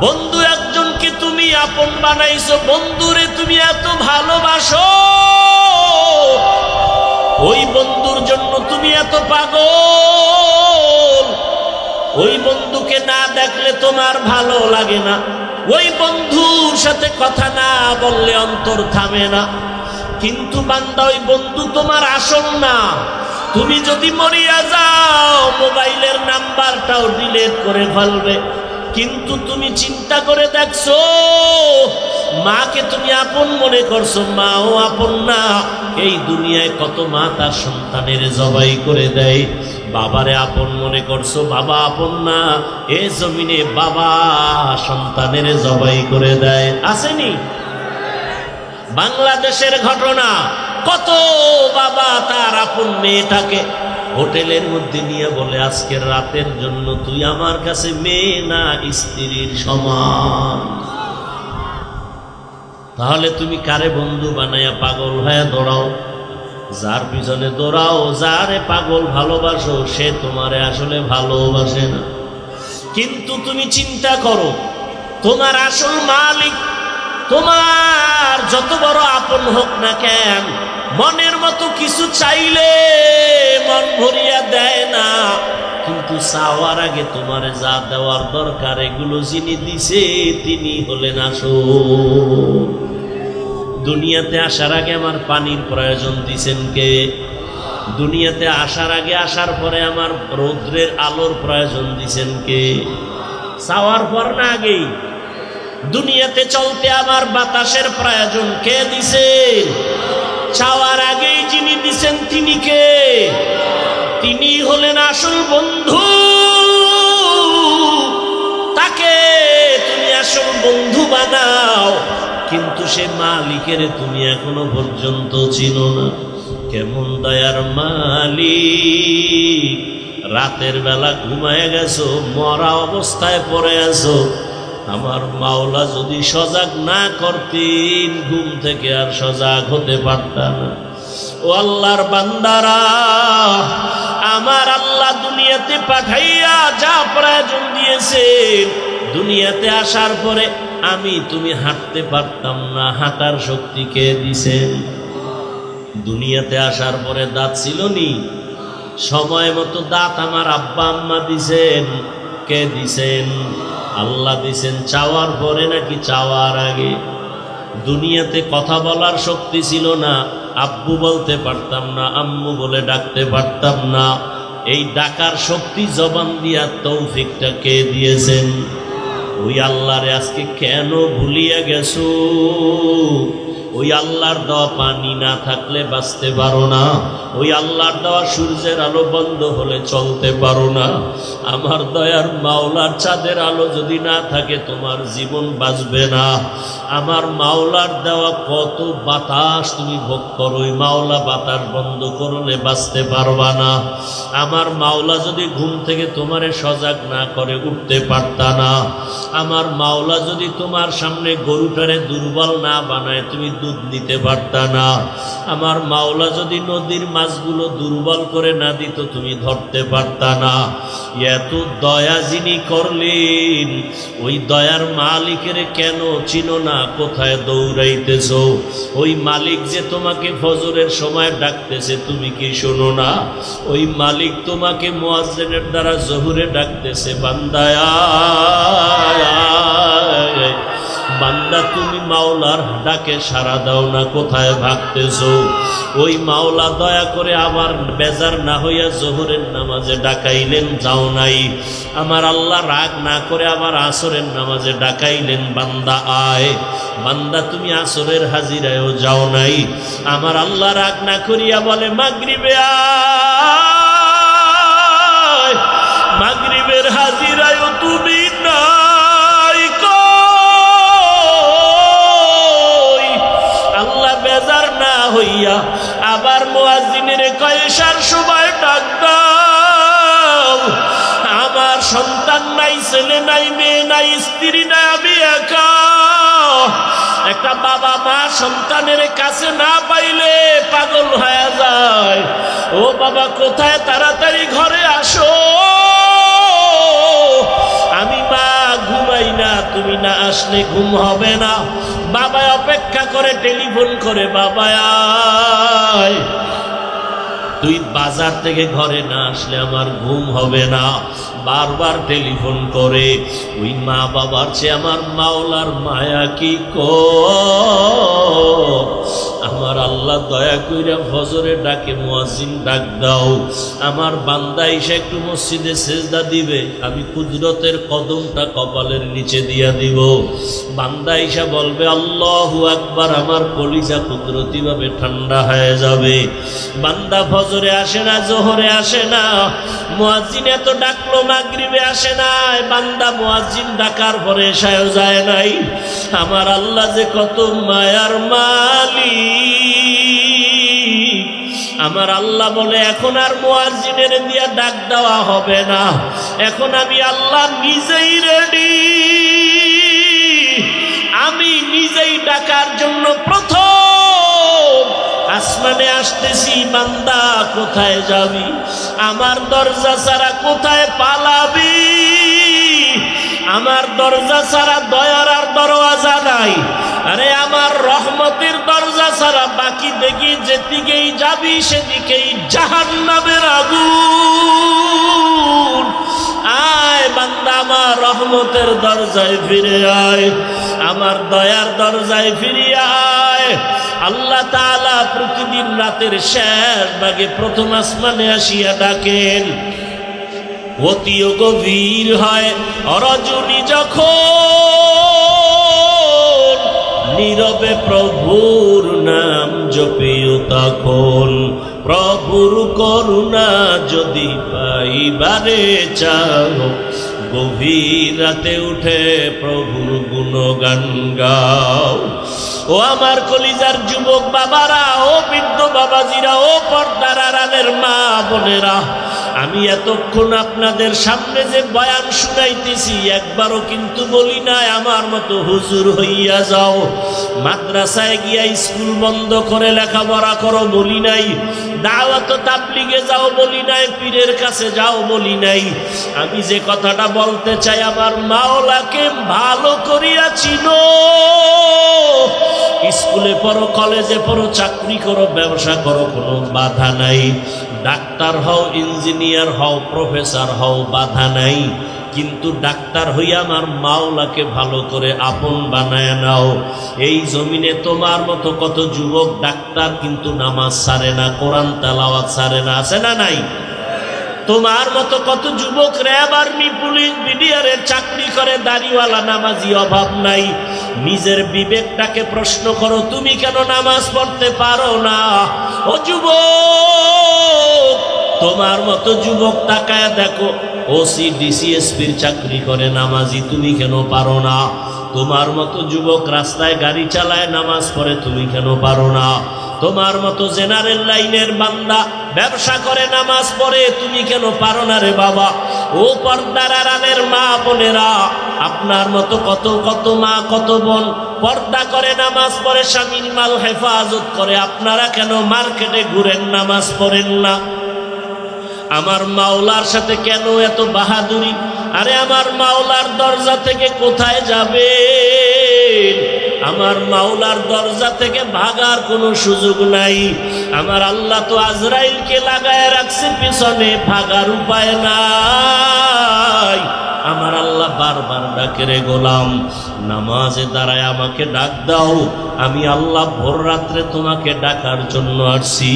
বন্ধু একজনকে তুমি আপন বানাইছো, বন্ধুরে তুমি এত ভালোবাসো, ওই বন্ধুর জন্য তুমি এত পাগল। ওই বন্ধুকে না দেখলে তোমার ভালো লাগে না, ওই বন্ধুর সাথে কথা না বললে অন্তর থামে না। কিন্তু বান্দা, ওই বন্ধু তোমার আসল না। তুমি যদি মরিয়া যাও, মোবাইলের নাম্বারটাও ডিলিট করে ফেলবে। কিন্তু তুমি চিন্তা করে দেখছো, মাকে তুমি আপন মনে করছো, মাও আপন না। এই দুনিয়ায় কত মা তার সন্তানের জবাই করে দেয়। বাবারে আপন মনে করছো, বাবা আপন না। এ জমিনে বাবা সন্তানের জবাই করে দেয়, আসেনি? বাংলাদেশের ঘটনা, কত বাবা তার আপন মেয়েটাকে হোটেলের মধ্যে নিয়ে বলে, আজকের রাতের জন্য তুই আমার কাছে মেয়ে না, স্ত্রীর সমান। তাহলে তুমি কারে বন্ধু বানায়া পাগল হয়ে দৌড়াও? যার পিছনে দৌড়াও, যারে পাগল ভালোবাসো, সে তোমারে আসলে ভালোবাসে না। কিন্তু তুমি চিন্তা করো, তোমার আসল মালিক তোমার যত বড় আপন হোক না কেন, মনের মতো কিছু চাইলে মন ভরিয়া দেয় না। কিন্তু চাওয়ার আগে তোমারে যা দেওয়ার দরকার, এগুলো যিনি দিছে তিনি হলেন আসল। দুনিয়াতে আসার আগে আমার পানির প্রয়োজন দিছেন কে? দুনিয়াতে আসার আগে, আসার পরে আমার রৌদ্রের আলোর প্রয়োজন দিছেন কে? চাওয়ার পর না আগেই? দুনিয়াতে চলতে আমার বাতাসের প্রয়োজন কে দিছে? চাওয়ার আগেই যিনি দিছেন তিনি কে? তিনি হলেন আসল বন্ধু। তাকে তুমি আসল বন্ধু বানাও। কিন্তু সে মালিকের তুমি এখনো পর্যন্ত চিনো না। কেমন দয়ার মালিক! রাতের বেলা ঘুমায় গেছো, মরা অবস্থায় পড়ে আছো। আমার মাওলা যদি সজাগ না করতেন, ঘুম থেকে আর সজাগ হতে পারতাম না। ও আল্লাহর বান্দারা, আমার আল্লাহ দুনিয়াতে পাঠাইয়া যা প্রয়োজন দিয়েছেন, দুনিয়াতে আসার পরে আমি তুমি হাঁটতে পারতাম না, হাঁটার শক্তি কে দিছেন? দুনিয়াতে আসার পরে দাঁত ছিল নি? সময় মতো দাঁত আমার আব্বা আম্মা দিছেন। কে দিছেন? আল্লাহ দিছেন। চাওয়ার পরে নাকি চাওয়ার আগে? দুনিয়াতে কথা বলার শক্তি ছিল না, আব্বু বলতে পারতাম না, আম্মু বলে ডাকতে পারতাম না। এই ডাকার শক্তি, জবান দিয়া তৌফিকটা কে দিয়েছেন? ওই আল্লাহরে আজকে কেন ভুলিয়া গেছো? ওই আল্লাহর দেওয়া পানি না থাকলে বাঁচতে পারো না। ওই আল্লাহর দেওয়া সূর্যের আলো বন্ধ হলে চলতে পারো না। আমার দয়ার মাওলার চাঁদের আলো যদি না থাকে, তোমার জীবন বাঁচবে না। আমার মাওলার দেওয়া কত বাতাস তুমি ভোগ করো, ওই মাওলা বাতাস বন্ধ করলে বাঁচতে পারবা না। আমার মাওলা যদি ঘুম থেকে তোমারে সজাগ না করে, উঠতে পারতা না। আমার মাওলা যদি তোমার সামনে গরুটারে দুর্বল না বানায়, তুমি দুধ নিতে পারতা না। আমার মাওলা যদি নদীর মাছগুলো দুর্বল করে না দিত তুমি ধরতে পারতা না। এত দয়া যিনি করলেন ওই দয়ার মালিকের কেন চিনো না? কোথায় দৌড়াইতেছ? ওই মালিক যে তোমাকে ফজরের সময় ডাকতেছে তুমি কি শোনো না? ওই মালিক তোমাকে মুয়াজ্জিনের দ্বারা জোহরে ডাকতেছে, বান্দায় বান্দা তুমি মাওলার ডাকে সাড়া দাও না, কোথায় ভাগতেছ? ওই মাওলা দয়া করে আবার বেজার না হইয়া জোহরের নামাজে ডাকাইলেন, যাও নাই। আমার আল্লাহ রাগ না করে আবার আসরের নামাজে ডাকাইলেন, বান্দা আয়। বান্দা তুমি আসরের হাজিরায়ও যাও নাই। আমার আল্লাহ রাগ না করিয়া বলে মাগরিবে আয়, মাগরিবের হাজিরায়ও তুমি না। হইয়া আবার মুয়াজ্জিনের কয় এশার সময় ডাক দাও। আমার সন্তান নাই, ছেলে নাই, মেয়ে নাই, স্ত্রী নাই, আমি একা। একটা বাবা মা সন্তানের কাছে না পাইলে পাগল হয়ে যায়। ও বাবা কোথায়, তাড়াতাড়ি ঘরে আসো। আমি মা ঘুমাই না, তুমি না আসলে ঘুম হবে না। বাবা অপেক্ষা করে, টেলিফোন করে, বাবা আয়, তুই বাজার থেকে ঘরে না আসলে আমার ঘুম হবে না। বারবার টেলিফোন করে। ওই মা বাবার চেয়ে আমার মাওলার মায়া কি আমার আল্লাহ দয়া কইরা ফজরে ডাকে মুয়াজ্জিন ডাক দাও। আমার বান্দা এসে একটু মসজিদে সেজদা দিবে, আমি কুদরতের কদমটা কপালের নিচে দিয়া দিব। বান্দা এসে বলবে আল্লাহু আকবার, আমার কলিজা কুদরতি ভাবে ঠান্ডা হয়ে যাবে। বান্দা ফজরে আসে না, জোহরে আসে না, মুয়াজ্জিন এত ডাকলো মাগরিবে আসে নাই। বান্দা মুয়াজ্জিন ডাকার পরে এশায়ও যায় নাই। আমার আল্লাহ যে কত মায়ার মালিক। আমার আল্লাহ বলে এখন আর মুয়াজ্জিনের দিয়া ডাক দেওয়া হবে না, এখন আমি আল্লাহ নিজেই রেডি। আমি নিজেই ডাকার জন্য প্রথম আসমানে আসতেছি। বান্দা কোথায় যাবি? আমার দরজা ছাড়া কোথায় পালাবি? আমার দরজা ছাড়া দয়ার আর দরওয়াজা নাই। আরে আমার রহমতের দরজা ছাড়া বাকি দেখি যেদিকেই যাবি সেদিকেই জাহান্নামের আগুন। আয় বান্দা, আমার রহমতের দরজায় ফিরে আয়, আমার দয়ার দরজায় ফিরে আয়। আল্লাহ তাআলা প্রতিদিন রাতের শেষ ভাগে প্রথম আসমানে আসিয়া ডাকেন। অতিও গভীর হয় রজনী যখন, নীরবে প্রভুর নাম জপিও তখন। প্রভুর করুণা যদি পাইবারে চাও, গভীর রাতে উঠে প্রভুর গুণগান গাও। ও আমার কলিজার যুবক বাবারা, ও বৃদ্ধ বাবাজিরা, ও পর্দার আড়ালের মা বোনেরা, আমি এতক্ষণ আপনাদের সামনে যে বয়ান শুনাইতেছি একবারও কিন্তু বলি নাই আমার মতো হুজুর হইয়া যাও, মাদ্রাসায় গিয়া স্কুল বন্ধ করে লেখাপড়া করো বলি নাই, দাওয়াত তাবলীগে যাও বলি নাই, পীরের কাছে যাও বলি নাই। আমি যে কথাটা বলতে চাই, আমার মাওলাকে ভালো করিয়া চিনো। স্কুলে পড়ো, কলেজে পড়ো, চাকরি করো, ব্যবসা করো, কোনো বাধা নাই। ডাক্তার হও, ইঞ্জিনিয়ার হও, প্রফেসর হও, বাধা নাই। কিন্তু ডাক্তার হইয়া আমার মাওলাকে ভালো করে আপন বানায় নাও। এই জমিনে তোমার মতো কত যুবক ডাক্তার কিন্তু নামাজ ছাড়ে না, কোরআন তেলাওয়াত ছাড়ে না, আছে না নাই? তোমার মতো কত যুবক র্যাব, আর্মি, পুলিশ, বিডিআরের চাকরি করে, দাড়িওয়ালা, নামাজি অভাব নাই। নিজের বিবেকটাকে প্রশ্ন করো, তুমি কেন নামাজ পড়তে পারো না? ও যুবক, তোমার মতো যুবক তাকায় দেখো, ওসি ডিসিএসপির চাকরি করে, নামাজি, তুমি কেন পারো না? তোমার মতো যুবক রাস্তায় গাড়ি চালায়, নামাজ পড়ে, তুমি কেন পারো না? তোমার মতো জেনারেল লাইনের বান্দা ব্যবসা করে নামাজ পড়ে, তুমি কেন পারো না রে বাবা? ও পর্দার আড়ালের মা বোনেরা, আপনার মতো কত কত মা কত বোন পর্দা করে নামাজ পড়ে, স্বামীর মাল হেফাজত করে, আপনারা কেন মার্কেটে ঘুরেন, নামাজ পড়েন না? আমার মাওলার সাথে কেন এত বাহাদুরি? আরে আমার মাওলার দরজা থেকে কোথায় যাবে? আমার মাওলার দরজা থেকে ভাগার কোনো সুযোগ নাই। আমার আল্লাহ তো আজরাইলকে লাগায় রাখছে পিছনে, ভাগার উপায় নাই। আমার আল্লাহ বারবার ডাকে, রে গোলাম নামাজে দাঁড়ায় আমাকে ডাক দাও। আমি আল্লাহ ভোর রাত্রে তোমাকে ডাকার জন্য আসছি।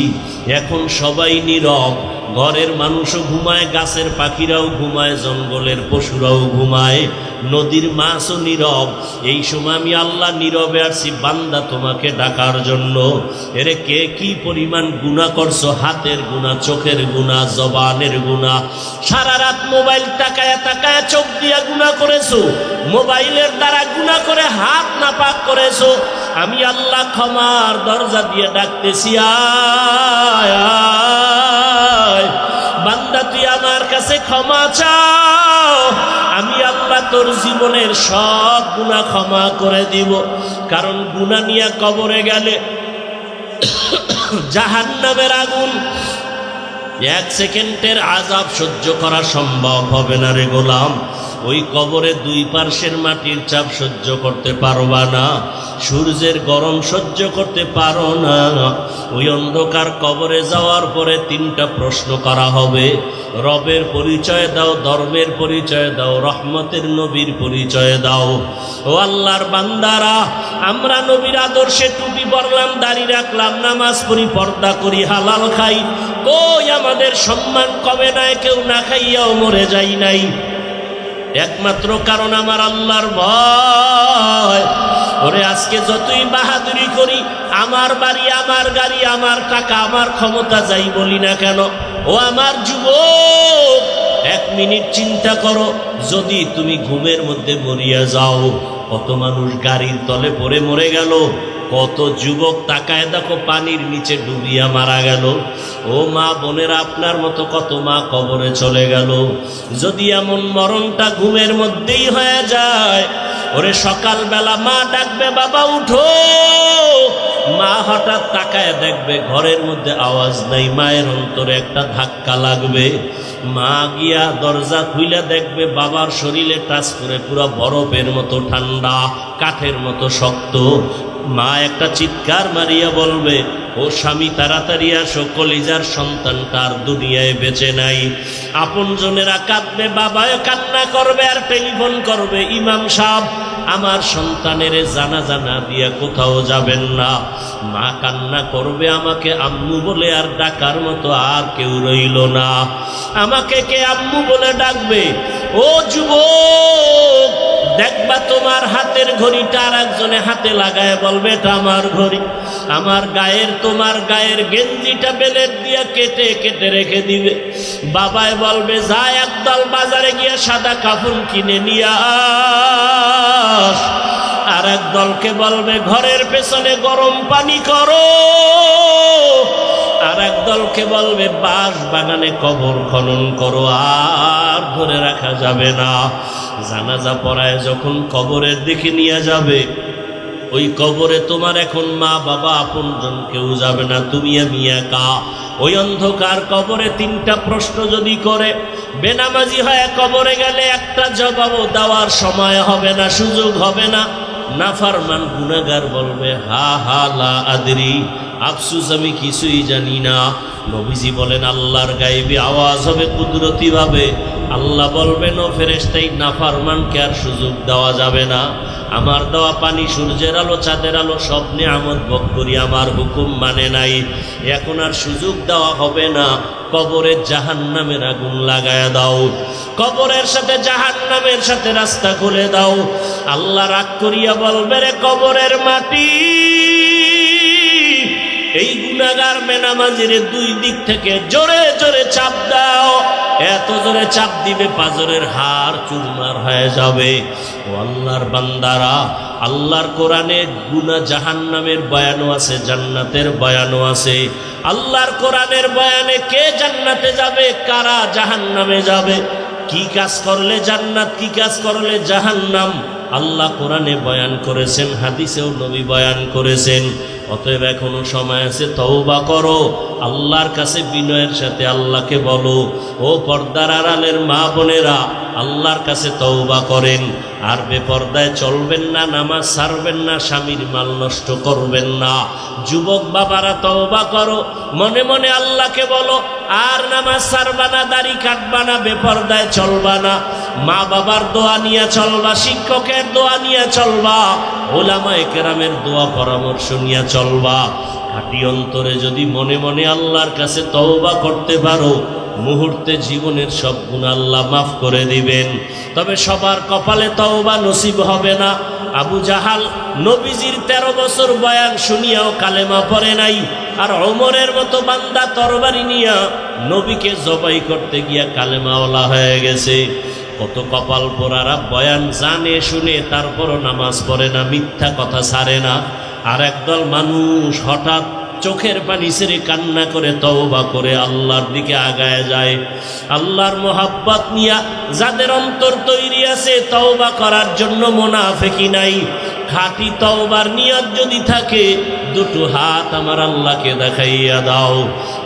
এখন সবাই নীরব, ঘরের মানুষও ঘুমায়, গাছের পাখিরাও ঘুমায়, জঙ্গলের পশুরাও ঘুমায়, নদীর মাছও নীরব। এই সময় আমি আল্লাহ নীরবে আসছি বান্দা তোমাকে ডাকার জন্য। এরে কে কি পরিমাণ গুনাহ করছো, হাতের গুনাহ, চোখের গুনাহ, জবানের গুনাহ, সারা রাত মোবাইল তাকায়া তাকায়া চোখ দিয়া গুনাহ করেছো, মোবাইলের দ্বারা গুনাহ করে হাত নাপাক করেছো। আমি আল্লাহ ক্ষমার দরজা দিয়ে ডাকতেছি, আয় আয় বান্দা, তুই আমার কাছে ক্ষমা চাও, আমি আল্লাহ তোর জীবনের সব গুনাহ ক্ষমা করে দিব। কারণ গুনাহ নিয়ে কবরে গেলে জাহান্নামের আগুন, এক সেকেন্ডের আযাব সহ্য করা সম্ভব হবে না রে গোলাম। ওই কবরে দুই পার্শ্বের মাটির চাপ সহ্য করতে পারবা না, সূর্যের গরম সহ্য করতে পারো না। ওই অন্ধকার কবরে যাওয়ার পরে তিনটা প্রশ্ন করা হবে। রবের পরিচয় দাও, ধর্মের পরিচয় দাও, রহমতের নবীর পরিচয় দাও। ও আল্লাহর বান্দারা, আমরা নবীর আদর্শে টুপি পরলাম, দাড়ি রাখলাম, নামাজ পড়ি, পর্দা করি, হালাল খাই, কই আমাদের সম্মান কমে নাই? কেউ না খাইয়াও মরে যাই নাই। একমাত্র কারণ আমার আল্লাহর ভয়। ওরে আজকে যতই বাহাদুরি করি, আমার বাড়ি, আমার গাড়ি, আমার টাকা, আমার ক্ষমতা যাই বলি না কেন, ও আমার যুবক, এক মিনিট চিন্তা করো, যদি তুমি ঘুমের মধ্যে মরিয়া যাও, কত মানুষ গাড়ির তলে পড়ে মরে গেল, কত যুবক তাকায় দেখো পানির নিচে ডুবিয়া মারা গেল। ও মা বোনেরা, আপনার মতো কত মা কবরে চলে গেল। যদি এমন মরণটা ঘুমের মধ্যেই হয়ে যায়, ওরে সকালবেলা মা ডাকবে, বাবা উঠো। মা হঠাৎ তাকায় দেখবে ঘরের মধ্যে আওয়াজ নাই, মায়ের অন্তরে একটা ধাক্কা লাগবে। মা গিয়া দরজা খুলে দেখবে বাবার শরীরে টাচ করে পুরো বরফের মতো ঠান্ডা, কাঠের মতো শক্ত। মা একটা চিৎকার মারিয়া বলবে, ও স্বামী তাড়াতাড়ি আসো, কলিজার সন্তানটা আর দুনিয়ায় বেঁচে নাই। আপনজনেরা কাঁদবে, বাবাও কান্না করবে আর টেলিফোন করবে, ইমাম সাহেব আমার সন্তানের জানাজা না দিয়া কোথাও যাবেন না। মা কান্না করবে, আমাকে আম্মু বলে আর ডাকার মতো আর কেউ রইল না, আমাকে কে আম্মু বলে ডাকবে? ও যুবক, দেখবা তোমার হাতের ঘড়িটা আর একজনে হাতে লাগায় বলবে, এটা আমার ঘড়ি। আমার গায়ের, তোমার গায়ের গেঞ্জিটা বেলেট দিয়া কেটে কেটে রেখে দিবে। বাবায় বলবে, যা একদল বাজারে গিয়ে সাদা কাপড় কিনে নিয়ে আস। আর এক দলকে বলবে, ঘরের পেছনে গরম পানি করো। আর এক দলকে বলবে, বাঁশ বাগানে কবর খনন করো, আর ধরে রাখা যাবে না। জানাজা পড়ায় যখন কবরের দিকে নিয়ে যাবে, ওই কবরে তোমার এখন মা বাবা আপনজন কেউ যাবে না, তুমি আমি একা। ওই অন্ধকার কবরে তিনটা প্রশ্ন যদি করে, বেনামাজি হয়ে কবরে গেলে একটা জবাবও দেওয়ার সময় হবে না, সুযোগ হবে না। নাফরমান গুনাহগার বলবে, হা হা লা আদরি, আফসুস আমি কিছুই জানি না। নবীজি বলেন, আল্লাহর গায়েবী আওয়াজ হবে কুদরতি ভাবে। আল্লাহ বলবেন, ও ফেরেশতাই, নাফরমানকে আর সুযোগ দেওয়া যাবে না। আমার দেওয়া পানি, সূর্যের আলো, চাঁদের আলো, সব নিয়ামত ভোগ করি, আমার হুকুম মানে নাই, এখন আর সুযোগ দেওয়া হবে না। কবরের জাহান্নামের আগুন লাগায়া দাও, কবরের সাথে জাহান্নামের সাথে রাস্তা খুলে দাও। আল্লাহ রাগ করিয়া বলবে, রে কবরের মাটি, এই গুনাহগার বেনামাজিরে দুই দিক থেকে জোরে জোরে চাপ দাও, এত জোরে চাপ দিবে পাঁজরের হাড় চুরমার হয়ে যাবে। ও আল্লাহর বান্দারা, আল্লাহর কোরআনে গুনাহ জাহান্নামের বয়ানও আছে, জান্নাতের বয়ানও আছে। আল্লাহর কোরআনের বয়ানে কে জান্নাতে যাবে, কারা জাহান্নামে যাবে, কি কাজ করলে জান্নাত, কি কাজ করলে জাহান্নাম, আল্লাহ কোরআনে বয়ান করেছেন, হাদিসেও নবী বয়ান করেছেন। অতএব এখনো সময় আছে, তওবা করো, আল্লাহর কাছে বিনয়ের সাথে আল্লাহকে বলো। ও পর্দার আড়ালের মা বোনেরা, আল্লাহর কাছে তওবা করেন, আর বেপর্দায় চলবেন না, নামাজ ছাড়বেন না, স্বামীর মাল নষ্ট করবেন না। যুবক বাবারা তওবা করো, মনে মনে আল্লাহকে বলো, আর নামাজ ছাড়বা না, দাড়ি কাটবা না, বেপর্দায় চলবা না, মা বাবার দোয়া নিয়ে চলবা, শিক্ষকের দোয়া নিয়ে চলবা, ওলামায়ে কেরামের দোয়া পরামর্শ নিয়ে চলবা। খাঁটি অন্তরে যদি মনে মনে আল্লাহর কাছে তওবা করতে পারো, মুহূর্তে জীবনের সব গুনাহ আল্লাহ মাফ করে দিবেন। তবে সবার কপালে তওবা নসিব হবে না। আবু জাহাল নবীজির 13 বছর বয়ান শুনিয়াও কালেমা পড়ে নাই, আর ওমরের মতো বান্দা তরবারি নিয়া নবীকে জবাই করতে গিয়া কালেমাওয়ালা হয়ে গেছে। কত কপাল পোড়ারা বয়ান জানে শুনে তারপরও নামাজ পড়ে না, মিথ্যা কথা ছাড়ে না। আর একদল মানুষ হঠাৎ চোখের পানি ছেড়ে কান্না করে তওবা করে আল্লাহর দিকে আগায় যায়। আল্লাহর মোহাব্বত নিয়া যাদের অন্তর তৈরি আছে তওবা করার জন্য, মুনাফিকি নাই, খাঁটি তওবার নিয়ত যদি থাকে, দুটো হাত আমার আল্লাহকে দেখাইয়া দাও।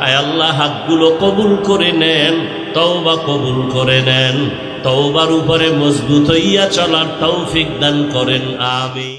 আয় আল্লাহ, হাতগুলো কবুল করে নেন, তওবা কবুল করে নেন, তওবার উপরে মজবুত হইয়া চলার তৌফিক দান করেন, আমিন।